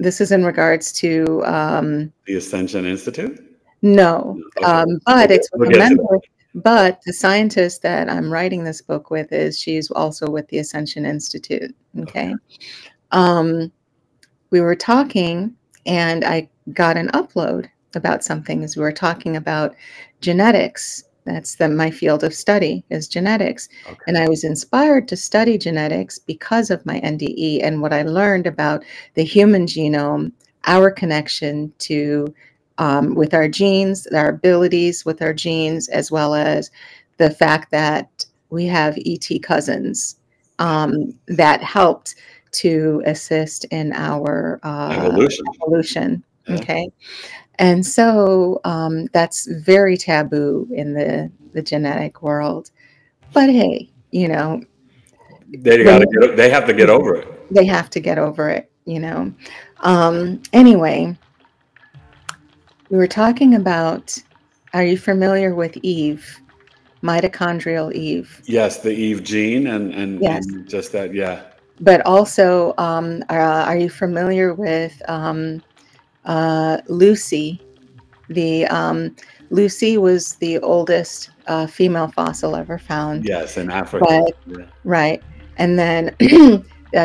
this is in regards to The Ascension Institute? no, Okay. but it's with We'll a get to member. that. But the scientist that I'm writing this book with, is she's also with the Ascension Institute. Okay. Okay. Um, we were talking, and I got an upload about something, as we were talking about genetics. That's my field of study, is genetics. Okay. And I was inspired to study genetics because of my NDE and what I learned about the human genome, our connection to with our genes, our abilities with our genes, as well as the fact that we have ET cousins that helped to assist in our Evolution. evolution. Yeah. Okay. And so that's very taboo in the genetic world. But hey, you know, when They have to get over it. they have to get over it, you know. Anyway, we were talking about, are you familiar with Eve, mitochondrial Eve? Yes, the Eve gene Yes. and just that, yeah. But also, are you familiar with Lucy? The Lucy was the oldest female fossil ever found, Yes, in Africa. but Yeah. right, and then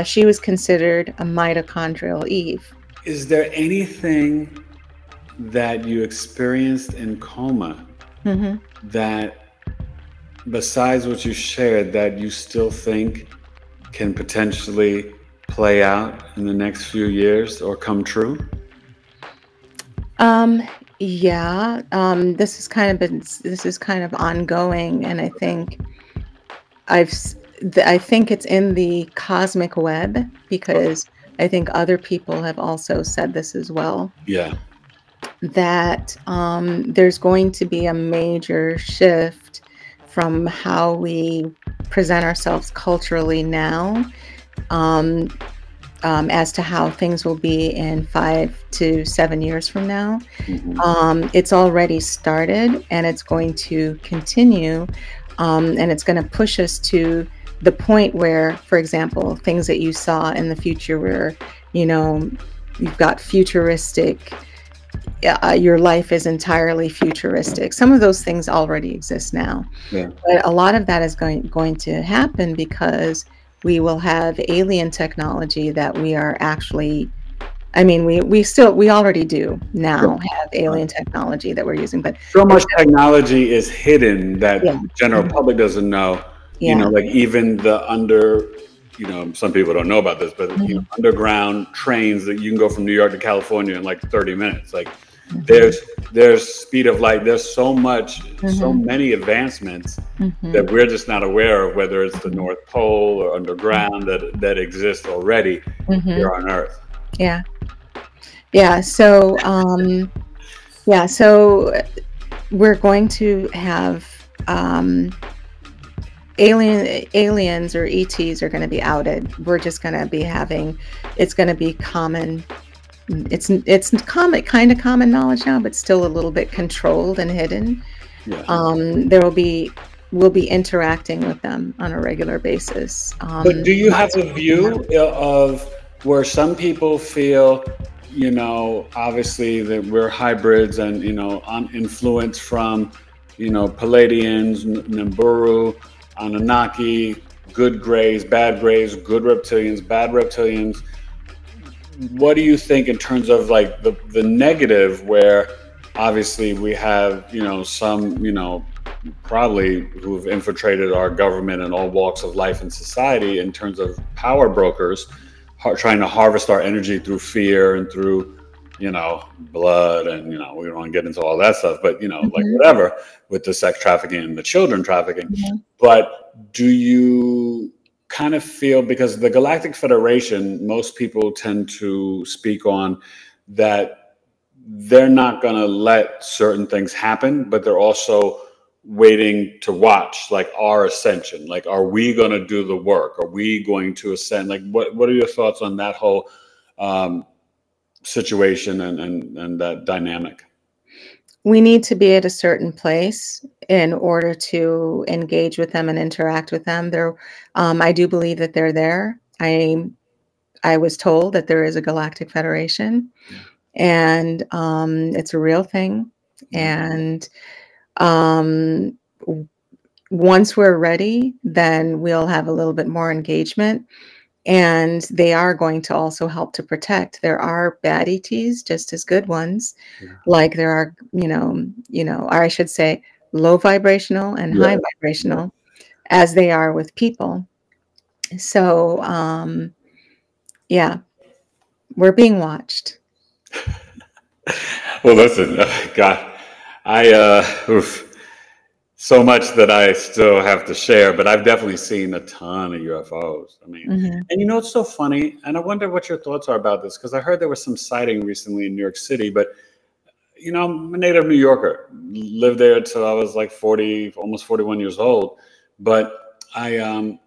she was considered a mitochondrial Eve. Is there anything that you experienced in coma Hmm. that, besides what you shared, that you still think can potentially play out in the next few years or come true? Um, yeah, this is kind of ongoing, and I think I think it's in the cosmic web, Okay. because I think other people have also said this as well, Yeah. that there's going to be a major shift from how we present ourselves culturally now, um, as to how things will be in 5 to 7 years from now. It's already started, and it's going to continue, and it's going to push us to the point where, for example, things that you saw in the future where, you know, you've got futuristic, your life is entirely futuristic. Some of those things already exist now. Yeah. But a lot of that is going to happen because we will have alien technology that we are actually, I mean, we already do now have alien technology that we're using, but So much technology is hidden that yeah, the general public doesn't know. You know, yeah, like even the you know, some people don't know about this, but you know, underground trains that you can go from New York to California in like 30 minutes. Like there's speed of light. There's so much, so many advancements that we're just not aware of, whether it's the North Pole or underground that exists already here on Earth. yeah, yeah. So, yeah, so we're going to have aliens or ETs are going to be outed. We're just going to be having, it's going to be common. It's common, kind of common knowledge now, but still a little bit controlled and hidden. Yeah. We'll be interacting with them on a regular basis. But do you have a view of where some people feel, you know, obviously that we're hybrids and, you know, influenced from, you know, Palladians, Nibiru, Anunnaki, good greys, bad greys, good reptilians, bad reptilians. What do you think in terms of like the negative, where obviously we have, you know, some, you know, probably who've infiltrated our government and all walks of life and society in terms of power brokers, trying to harvest our energy through fear and through, you know, blood, and, you know, we don't want to get into all that stuff, but, you know, like whatever with the sex trafficking and the children trafficking. But do you kind of feel, because the Galactic Federation, most people tend to speak on that they're not going to let certain things happen, but they're also waiting to watch, like our ascension. Like, are we going to do the work? Are we going to ascend? Like, what are your thoughts on that whole situation and that dynamic? We need to be at a certain place in order to engage with them and interact with them. I do believe that they're there. I was told that there is a Galactic Federation, and it's a real thing. And once we're ready, then we'll have a little bit more engagement. And they are going to also help to protect. There are bad ETs, just as good ones. Like there are, or I should say, low vibrational and high vibrational, as they are with people. So, yeah, we're being watched. Well, listen, God, so much that I still have to share, but I've definitely seen a ton of UFOs. I mean, and you know, it's so funny, and I wonder what your thoughts are about this, because I heard there was some sighting recently in New York City, but, you know, I'm a native New Yorker, lived there till I was like 40, almost 41 years old, but I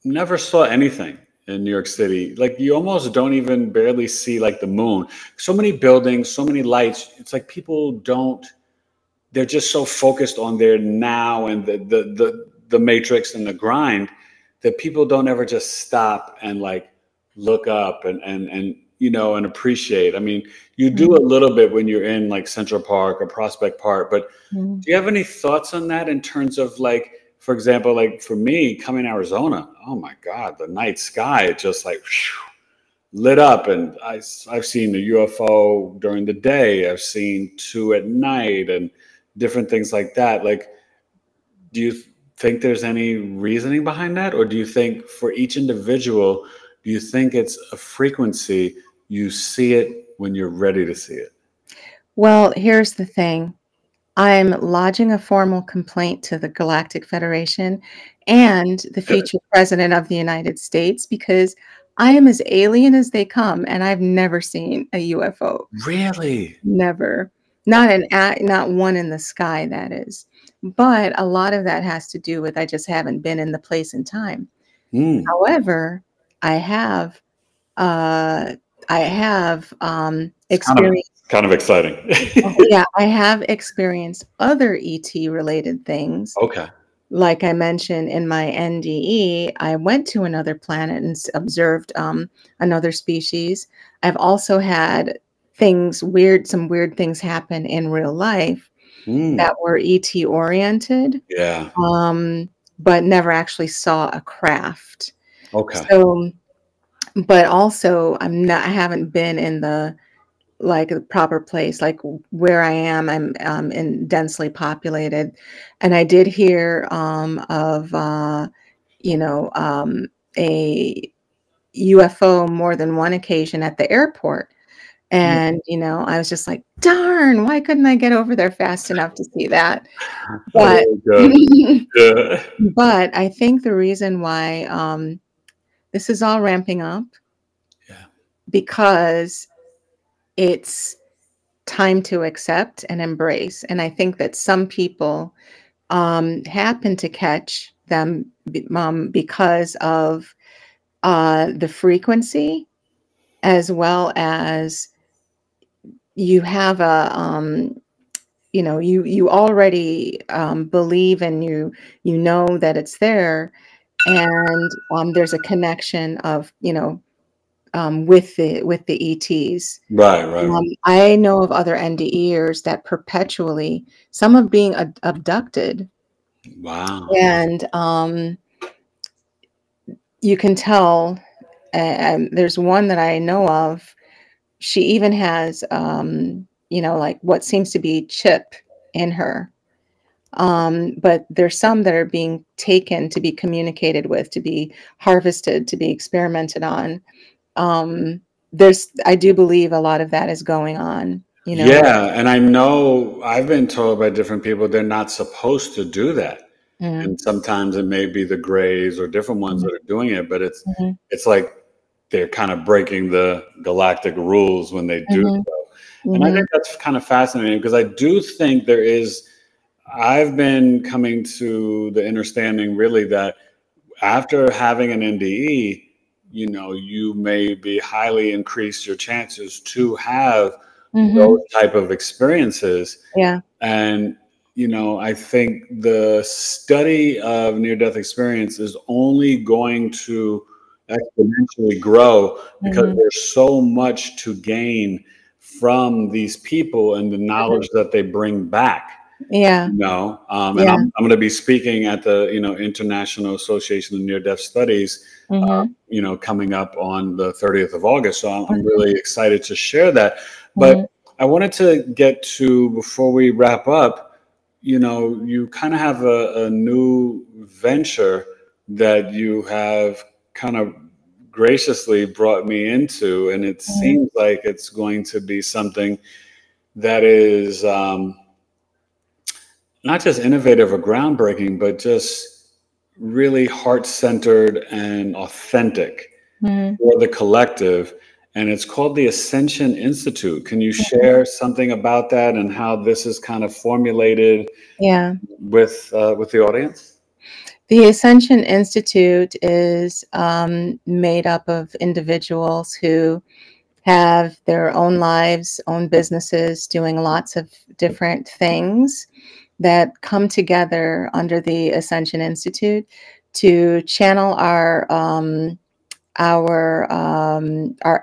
never saw anything in New York City. Like, you almost don't even barely see like the moon. So many buildings, so many lights. It's like people don't, they're just so focused on their now and the matrix and the grind that people don't ever just stop and like look up and you know, and appreciate. I mean, you do a little bit when you're in like Central Park or Prospect Park, but do you have any thoughts on that in terms of like, for example, like for me coming to Arizona, oh my God, the night sky, it just like lit up, and I've seen the UFO during the day. I've seen two at night and different things like that. Like, do you think there's any reasoning behind that? Or do you think for each individual, do you think it's a frequency, you see it when you're ready to see it? Well, here's the thing. I'm lodging a formal complaint to the Galactic Federation and the future president of the United States, because I am as alien as they come, and I've never seen a UFO. Really? Never. Not one in the sky, that is. But a lot of that has to do with I just haven't been in the place and time. However, I have I have It's experienced. kind of exciting. Yeah, I have experienced other ET related things. Okay. Like I mentioned in my NDE, I went to another planet and observed another species. I've also had some weird things happen in real life Mm. that were ET oriented, Yeah. but never actually saw a craft. Okay. So, but also I haven't been in the like a proper place, like where I am. I'm in densely populated, and I did hear of you know a UFO more than one occasion at the airport, Mm. and I was just like, darn, why couldn't I get over there fast enough to see that? But Oh, good. Yeah. but I think the reason why this is all ramping up Yeah. because it's time to accept and embrace. And I think that some people happen to catch them because of the frequency, as well as you have you already believe, and you know that it's there, and there's a connection of with the ETs. Right, right. I know of other NDEers that perpetually, some of being abducted, Wow. and you can tell. There's one that I know of. She even has, like what seems to be chip in her. But there's some that are being taken to be communicated with, to be harvested, to be experimented on. I do believe a lot of that is going on, Yeah, and I know I've been told by different people they're not supposed to do that. Mm, And sometimes it may be the Greys or different ones mhm, that are doing it, but mhm, it's like they're kind of breaking the galactic rules when they do mhm, so. And I mhm, think that's kind of fascinating because I do think I've been coming to the understanding really that after having an NDE, you may be highly increase your chances to have those mhm. type of experiences. Yeah. And, I think the study of near death experience is only going to exponentially grow because Mhm, there's so much to gain from these people and the mhm. knowledge that they bring back. Yeah. And Yeah. I'm going to be speaking at the International Association of Near Death Studies, Mhm, coming up on the 30th of August. So I'm mhm, really excited to share that. But mhm, I wanted to get to, before we wrap up, you kind of have a new venture that you have kind of graciously brought me into, and it mhm, seems like it's going to be something that is not just innovative or groundbreaking, but just really heart centered and authentic mhm, for the collective. And it's called the Ascension Institute. Can you mhm. share something about that and how this is kind of formulated Yeah. with the audience? The Ascension Institute is made up of individuals who have their own lives, own businesses, doing lots of different things that come together under the Ascension Institute to channel our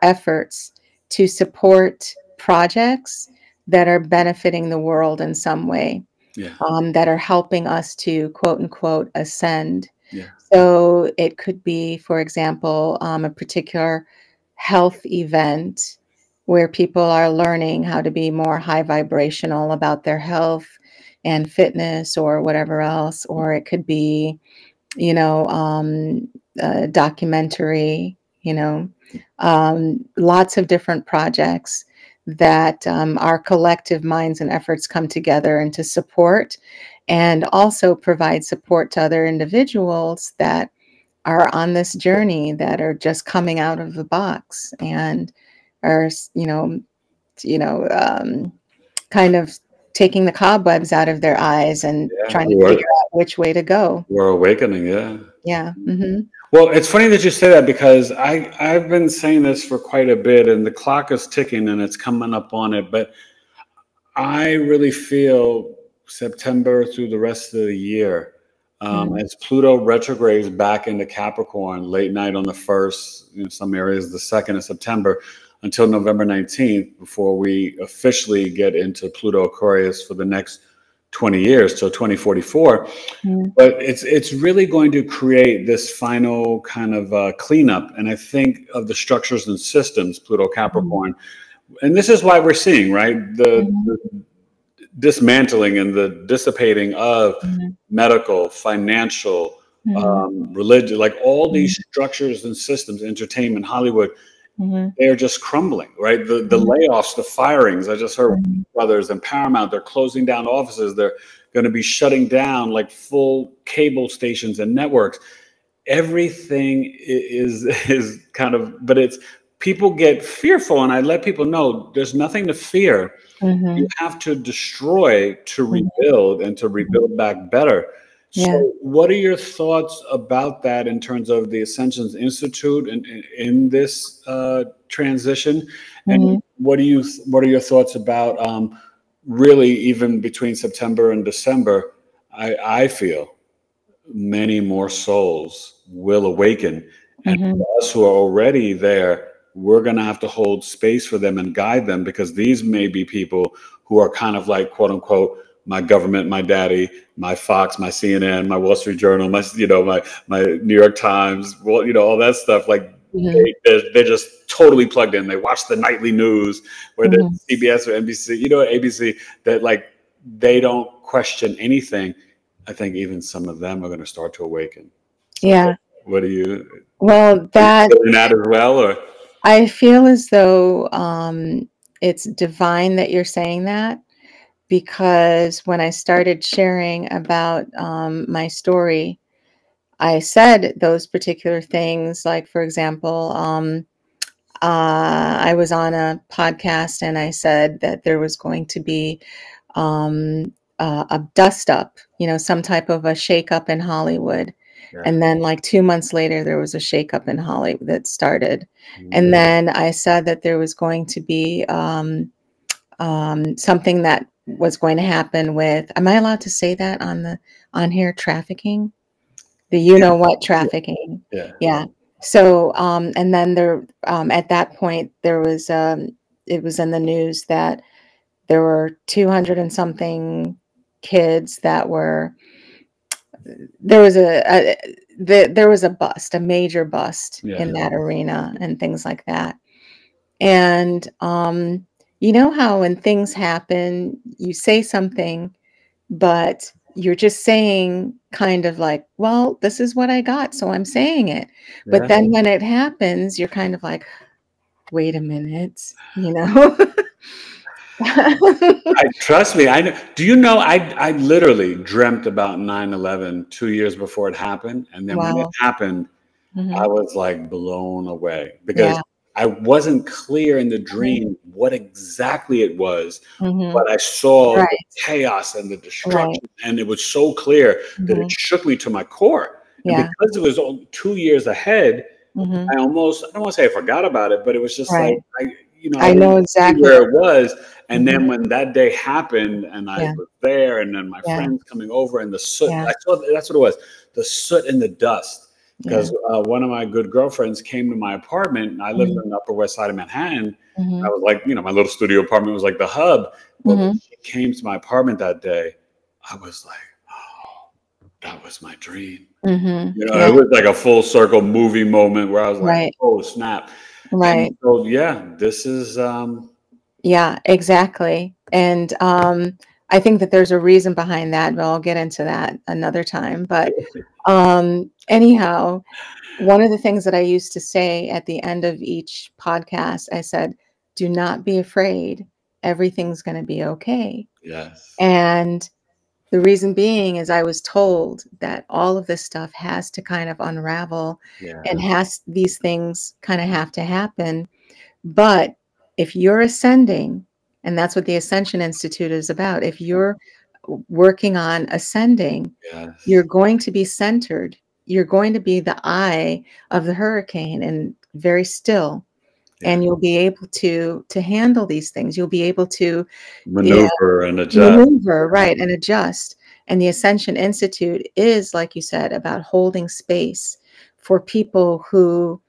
efforts to support projects that are benefiting the world in some way, Yeah, that are helping us to quote unquote ascend. yeah, So it could be, for example, a particular health event where people are learning how to be more high vibrational about their health and fitness or whatever else. Or it could be, a documentary, lots of different projects that our collective minds and efforts come together and to support, and also provide support to other individuals that are on this journey, that are just coming out of the box and are, you know, um, kind of taking the cobwebs out of their eyes and yeah. trying to figure out which way to go. We're awakening. Yeah. Yeah. Hmm. Well, it's funny that you say that because I've been saying this for quite a bit, and the clock is ticking and it's coming up on it. But I really feel September through the rest of the year, as Pluto retrogrades back into Capricorn late night on the 1st, some areas the 2nd of September, until November 19th, before we officially get into Pluto Aquarius for the next 20 years till 2044. But it's really going to create this final kind of cleanup. And I think of the structures and systems, Pluto Capricorn. And this is why we're seeing, right, the dismantling and the dissipating of medical, financial, religion, like all these structures and systems, entertainment, Hollywood, they're just crumbling, right? The layoffs, the firings. I just heard Brothers and Paramount, they're closing down offices. They're going to be shutting down like full cable stations and networks. Everything is kind of, but it's, people get fearful, and I let people know there's nothing to fear. You have to destroy to rebuild, and to rebuild back better. So what are your thoughts about that in terms of the Ascension Institute and in this transition? And what are your thoughts about really, even between September and December, I feel many more souls will awaken. And for us who are already there, we're going to have to hold space for them and guide them, because these may be people who are kind of like, quote unquote, my government, my daddy, my Fox, my CNN, my Wall Street Journal, my New York Times, well, all that stuff. Like they're just totally plugged in. They watch the nightly news, whether it's CBS or NBC, ABC, that like they don't question anything. I think even some of them are going to start to awaken. So what do you? Well, that as well, or? I feel as though it's divine that you're saying that, because when I started sharing about my story, I said those particular things. Like, for example, I was on a podcast and I said that there was going to be a dust up, some type of a shake up in Hollywood. And then like 2 months later, there was a shakeup in Hollywood that started. And then I said that there was going to be something that was going to happen with, am I allowed to say that on here, trafficking? The what trafficking? Yeah. So, and then there, at that point, there was, it was in the news that there were 200 and something kids that were, there was a bust, a major bust in that arena and things like that. And you know how when things happen, you say something, but you're just saying kind of like, well, this is what I got, so I'm saying it. But then when it happens, you're kind of like, wait a minute, Trust me, I know. Do you know, I literally dreamt about 9/11 2 years before it happened. And then when it happened, I was like blown away, because I wasn't clear in the dream what exactly it was, but I saw the chaos and the destruction, and it was so clear that it shook me to my core. And because it was 2 years ahead, I don't want to say I forgot about it, but it was just like, I know exactly where it was. And then when that day happened and I was there, and then my friends coming over, and the soot, I saw, that's what it was, the soot and the dust. Because one of my good girlfriends came to my apartment, and I lived in the Upper West Side of Manhattan. I was like, my little studio apartment was like the hub. But when she came to my apartment that day, I was like, oh, that was my dream. It was like a full circle movie moment where I was like, oh, snap. And so, this is. Yeah, exactly. And I think that there's a reason behind that, but I'll get into that another time. But anyhow, one of the things that I used to say at the end of each podcast, I said, do not be afraid. Everything's going to be okay. Yes. And the reason being is I was told that all of this stuff has to kind of unravel, and these things kind of have to happen. But if you're ascending, and that's what the Ascension Institute is about, if you're working on ascending, you're going to be centered. you're going to be the eye of the hurricane and very still. Yeah. And you'll be able to handle these things. You'll be able to, yeah, Maneuver and adjust. maneuver, right, and adjust. And the Ascension Institute is, like you said, about holding space for people who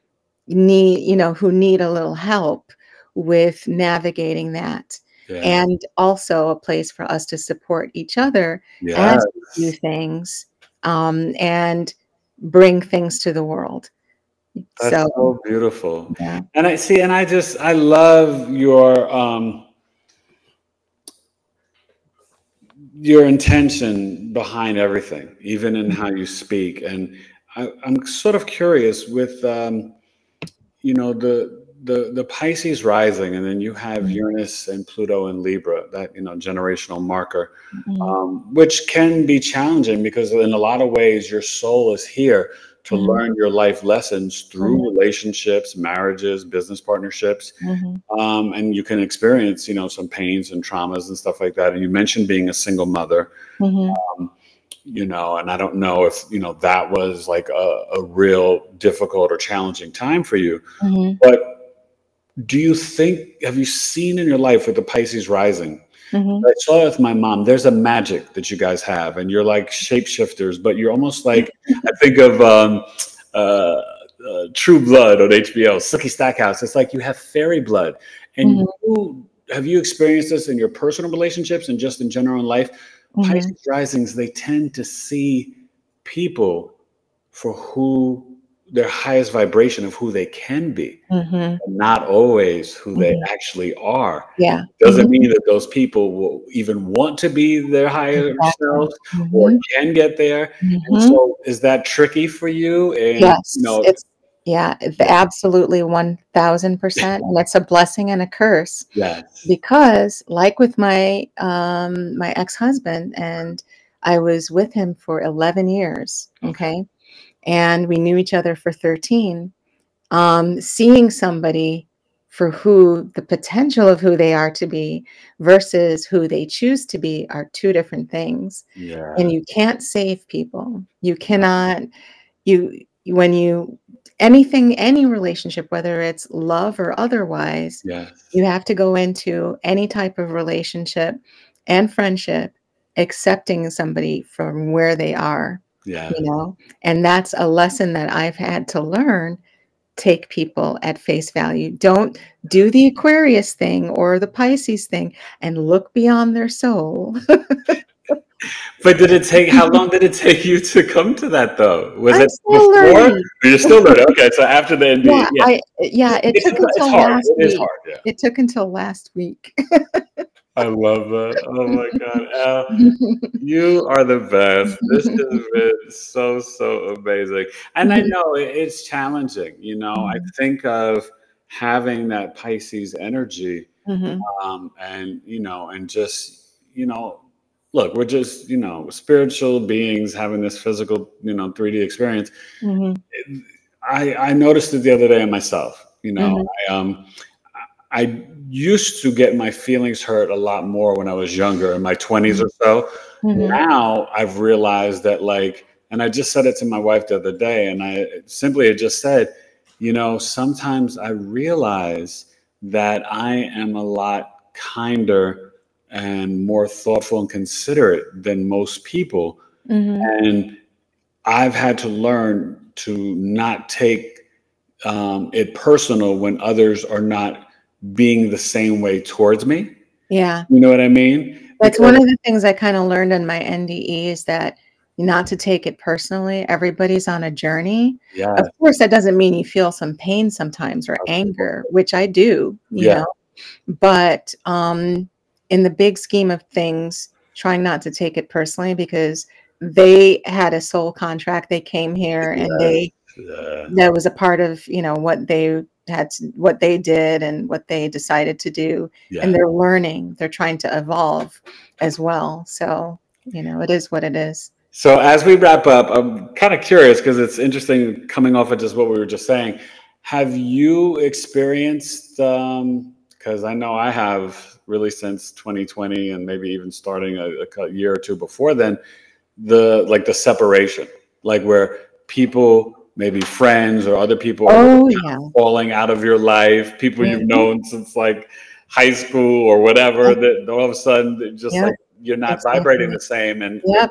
need, who need a little help with navigating that. Yeah. And also a place for us to support each other Yes. as we do things, and bring things to the world. That's So, so beautiful. yeah. And I love your intention behind everything, even in how you speak. And I'm sort of curious with, the Pisces rising, and then you have Uranus and Pluto and Libra, that, generational marker, which can be challenging because in a lot of ways your soul is here to learn your life lessons through relationships, marriages, business partnerships. And you can experience, some pains and traumas and stuff like that. And you mentioned being a single mother, and I don't know if, that was like a real difficult or challenging time for you. But have you seen in your life with the Pisces rising? I saw it with my mom. There's a magic that you guys have, and you're like shapeshifters, but you're almost like, I think of True Blood on HBO, Sookie Stackhouse. It's like you have fairy blood. And have you experienced this in your personal relationships and just in general in life? Pisces risings, they tend to see people for who their highest vibration of who they can be, and not always who they actually are. Yeah. Doesn't mean that those people will even want to be their higher selves or can get there. And so is that tricky for you? And Yes, it's absolutely 1000%, and it's a blessing and a curse. Yes. Because like with my my ex-husband, and I was with him for 11 years, okay? And we knew each other for 13. Seeing somebody for who the potential of who they are to be versus who they choose to be are two different things. Yeah. And you can't save people. You cannot, when you, any relationship, whether it's love or otherwise, Yes. you have to go into any type of relationship and friendship accepting somebody from where they are. Yeah. And that's a lesson that I've had to learn. Take people at face value. Don't do the Aquarius thing or the Pisces thing and look beyond their soul. But how long did it take you to come to that though? Was I'm it still before? learning. You're still learning. Okay. So after the NDE. It took until hard. last It is week. hard. Yeah. It took until last week. I love that. Oh my God. Al, you are the best. This has been so amazing. And I know it's challenging. I think of having that Pisces energy, and just, look, we're just, spiritual beings having this physical, 3D experience. I noticed it the other day in myself. I used to get my feelings hurt a lot more when I was younger, in my 20s or so. Now I've realized that, and I just said it to my wife the other day, and I simply had just said, sometimes I realize that I am a lot kinder and more thoughtful and considerate than most people. And I've had to learn to not take it personal when others are not being the same way towards me. Yeah. You know what I mean? That's one of the things I kind of learned in my NDE is that not to take it personally. Everybody's on a journey. Yeah. Of course, that doesn't mean you feel some pain sometimes or anger, which I do, you know. But in the big scheme of things, trying not to take it personally because they had a soul contract. They came here and that was a part of, what they what they did and what they decided to do. And they're learning, they're trying to evolve as well. So, it is what it is. So as we wrap up, I'm kind of curious because it's interesting coming off of just what we were just saying. Have you experienced, because I know I have really since 2020 and maybe even starting a year or two before then, the separation, where people, maybe friends or other people Oh, yeah. falling out of your life, people you've Mhm. known since like high school or whatever, that all of a sudden just Yep, like you're not vibrating exactly. the same. And Yep,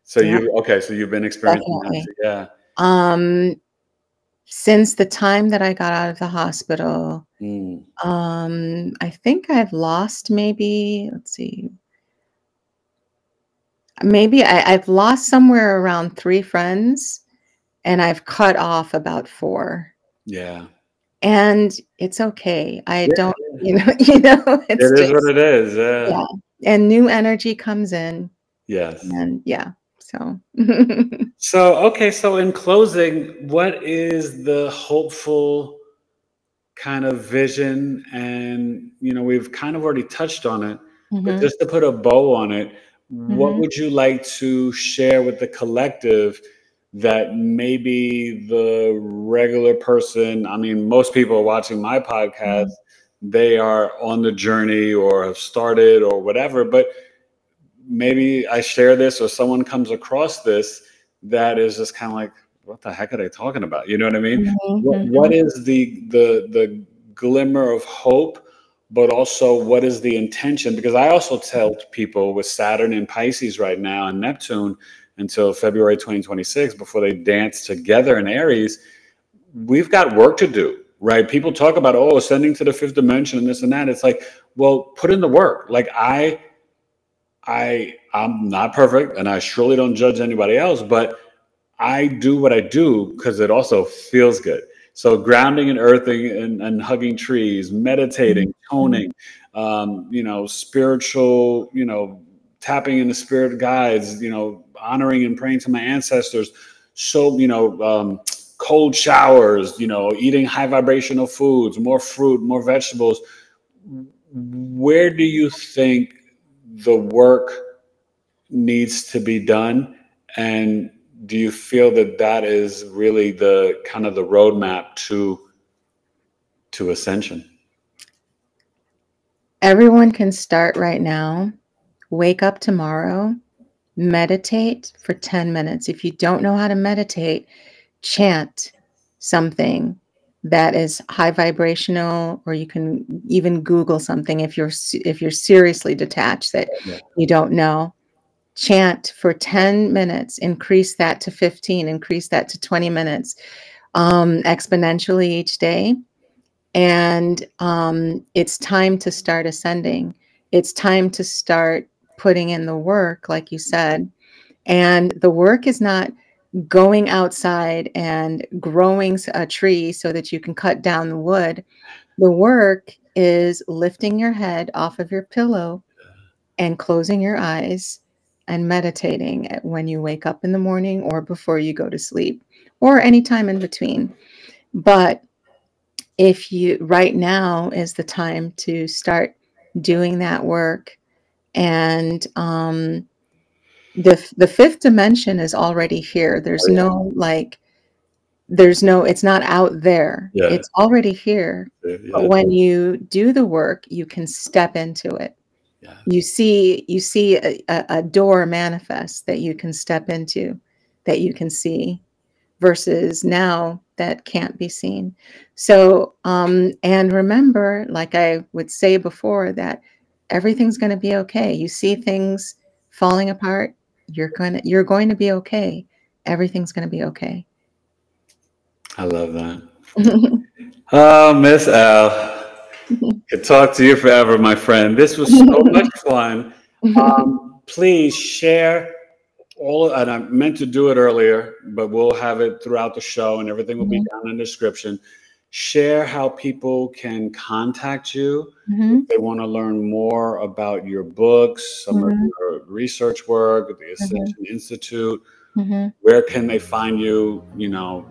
so yep, so you've been experiencing that definitely. too. Yeah. Um, since the time that I got out of the hospital, Mm, I think I've lost maybe, let's see, maybe I've lost somewhere around 3 friends, and I've cut off about 4. yeah. And it's okay. I Yeah. don't, it's It is what just, it is. Yeah. yeah. And new energy comes in, Yes. and yeah, so So, okay. So, in closing, what is the hopeful kind of vision? And, we've kind of already touched on it, but Mhm, just to put a bow on it, what mhm, would you like to share with the collective that maybe the regular person, I mean, most people watching my podcast, mhm, they are on the journey or have started or whatever, but maybe I share this or someone comes across this that is just kind of like, what the heck are they talking about? You know what I mean? mhm, What mhm, is the glimmer of hope, but also what is the intention? Because I also tell people with Saturn in Pisces right now and Neptune until February 2026 before they dance together in Aries, we've got work to do, right? People talk about, oh, ascending to the fifth dimension and this and that. It's like, well, put in the work. Like I'm not perfect and I surely don't judge anybody else, but I do what I do because it also feels good. So grounding and earthing and hugging trees, mhm, meditating, mhm, toning, spiritual, tapping into spirit guides, honoring and praying to my ancestors. So, cold showers, eating high vibrational foods, more fruit, more vegetables. Where do you think the work needs to be done? And do you feel that that is really the kind of the roadmap to ascension? Everyone can start right now, wake up tomorrow, meditate for 10 minutes. If you don't know how to meditate, chant something that is high vibrational, or you can even Google something if you're seriously detached that Yeah. you don't know. Chant for 10 minutes, increase that to 15, increase that to 20 minutes, exponentially each day. And it's time to start ascending. It's time to start putting in the work, like you said. And the work is not going outside and growing a tree so that you can cut down the wood. The work is lifting your head off of your pillow and closing your eyes and meditating when you wake up in the morning or before you go to sleep or anytime in between. But if you right now is the time to start doing that work. And the fifth dimension is already here. Oh, yeah. It's not out there. Yeah. It's already here. But Yeah. when you do the work, you can step into it. Yeah. You see a door manifest that you can step into, that you can see, versus now that can't be seen. So, and remember, like I would say before, that everything's going to be okay. You see things falling apart, you're going to be okay. Everything's going to be okay. I love that. Oh, Miss Al, could talk to you forever, my friend. This was so much fun. Please share all, and I meant to do it earlier, but we'll have it throughout the show and everything will be Mhm, down in the description. Share how people can contact you if mhm, they want to learn more about your books, some of mhm, your research work, the mhm, Ascension Institute. mhm. Where can they find you?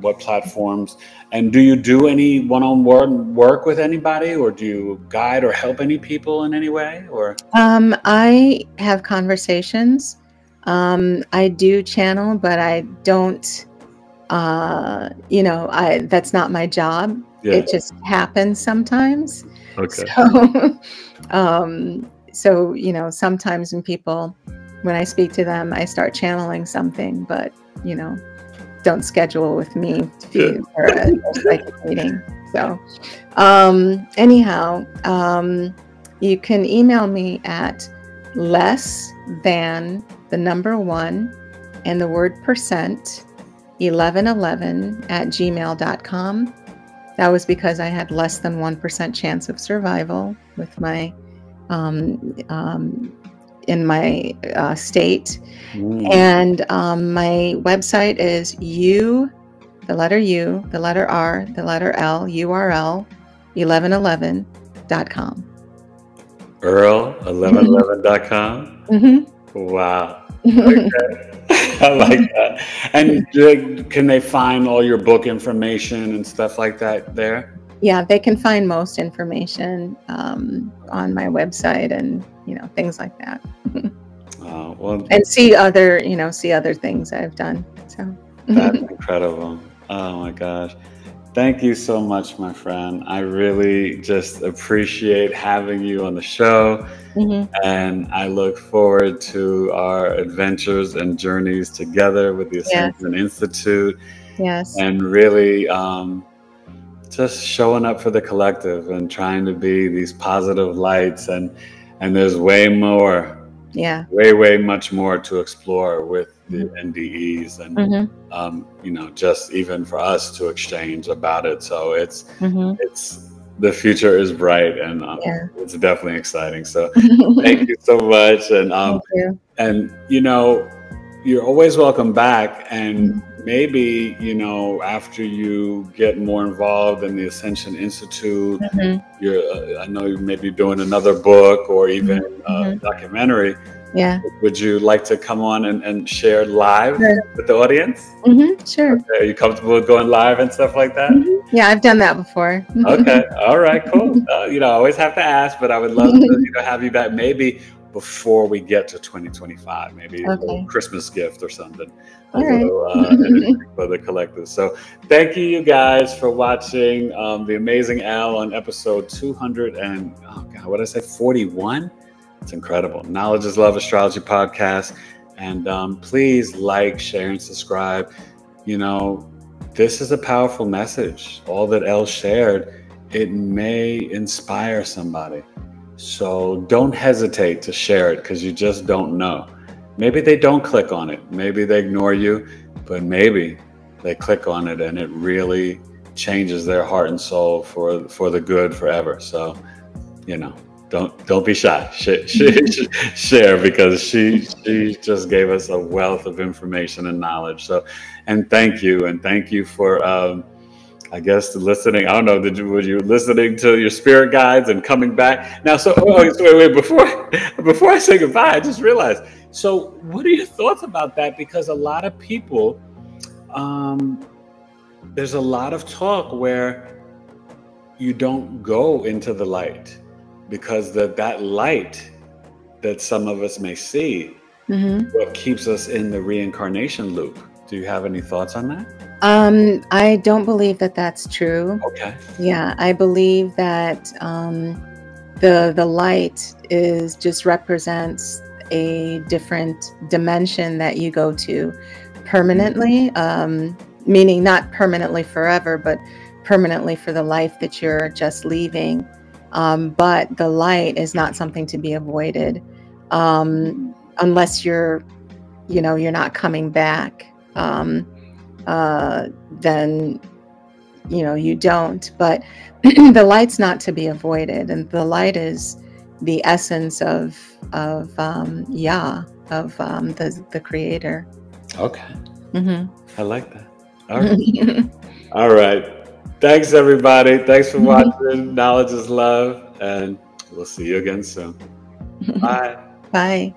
What platforms? And do you do any one-on-one work with anybody, or do you guide or help any people in any way? Or I have conversations. I do channel, but I don't. I that's not my job. yeah, It just happens sometimes. okay, So, sometimes when I speak to them, I start channeling something, but you know, don't schedule with me for a psychic reading. So anyhow, you can email me at less than the number 1 and the word percent 1111@gmail.com. That was because I had less than 1% chance of survival with my in my state. And my website is the letter U, the letter R, the letter L, URL 1111.com. Earl1111.com. Wow. Okay. I like that. And can they find all your book information and stuff like that there? Yeah, they can find most information on my website and things like that. Well, and see other things I've done. So that's incredible. Oh my gosh. Thank you so much, my friend. I really just appreciate having you on the show. And I look forward to our adventures and journeys together with the Ascension Institute. Yes. And really just showing up for the collective and trying to be these positive lights. And there's way more. Yeah. Way much more to explore with the NDEs and just even for us to exchange about it. So it's the future is bright and it's definitely exciting. So thank you so much. And thank you. And you're always welcome back. And maybe after you get more involved in the Ascension Institute, I know you may be doing another book or even a documentary. Yeah. Would you like to come on and share live with the audience? Sure. Okay. Are you comfortable with going live and stuff like that? Yeah, I've done that before. Okay. All right. Cool. I always have to ask, but I would love to have you back maybe before we get to 2025, maybe a little Christmas gift or something. All right. For the collective. So thank you guys for watching The Amazing Al on episode 41. It's incredible. Knowledge is Love Astrology podcast. And please like, share, and subscribe. This is a powerful message. All that Elle shared, it may inspire somebody. So don't hesitate to share it because you just don't know. Maybe they don't click on it. Maybe they ignore you, but maybe they click on it and it really changes their heart and soul for the good forever. So, don't be shy. Share because she just gave us a wealth of information and knowledge. So, and thank you for I guess listening. I don't know. Were you listening to your spirit guides and coming back now? So wait. Before I say goodbye, I just realized. So, what are your thoughts about that? Because a lot of people, there's a lot of talk where you don't go into the light because that light that some of us may see, what keeps us in the reincarnation loop. Do you have any thoughts on that? I don't believe that that's true. Okay. Yeah, I believe that the light just represents a different dimension that you go to permanently, meaning not permanently forever, but permanently for the life that you're just leaving. But the light is not something to be avoided unless you're not coming back. Then you don't. But the light's not to be avoided, and the light is the essence of Yah, of the Creator. Okay. I like that. All right. All right. Thanks, everybody. Thanks for watching. Knowledge is Love, and we'll see you again soon. Bye. Bye.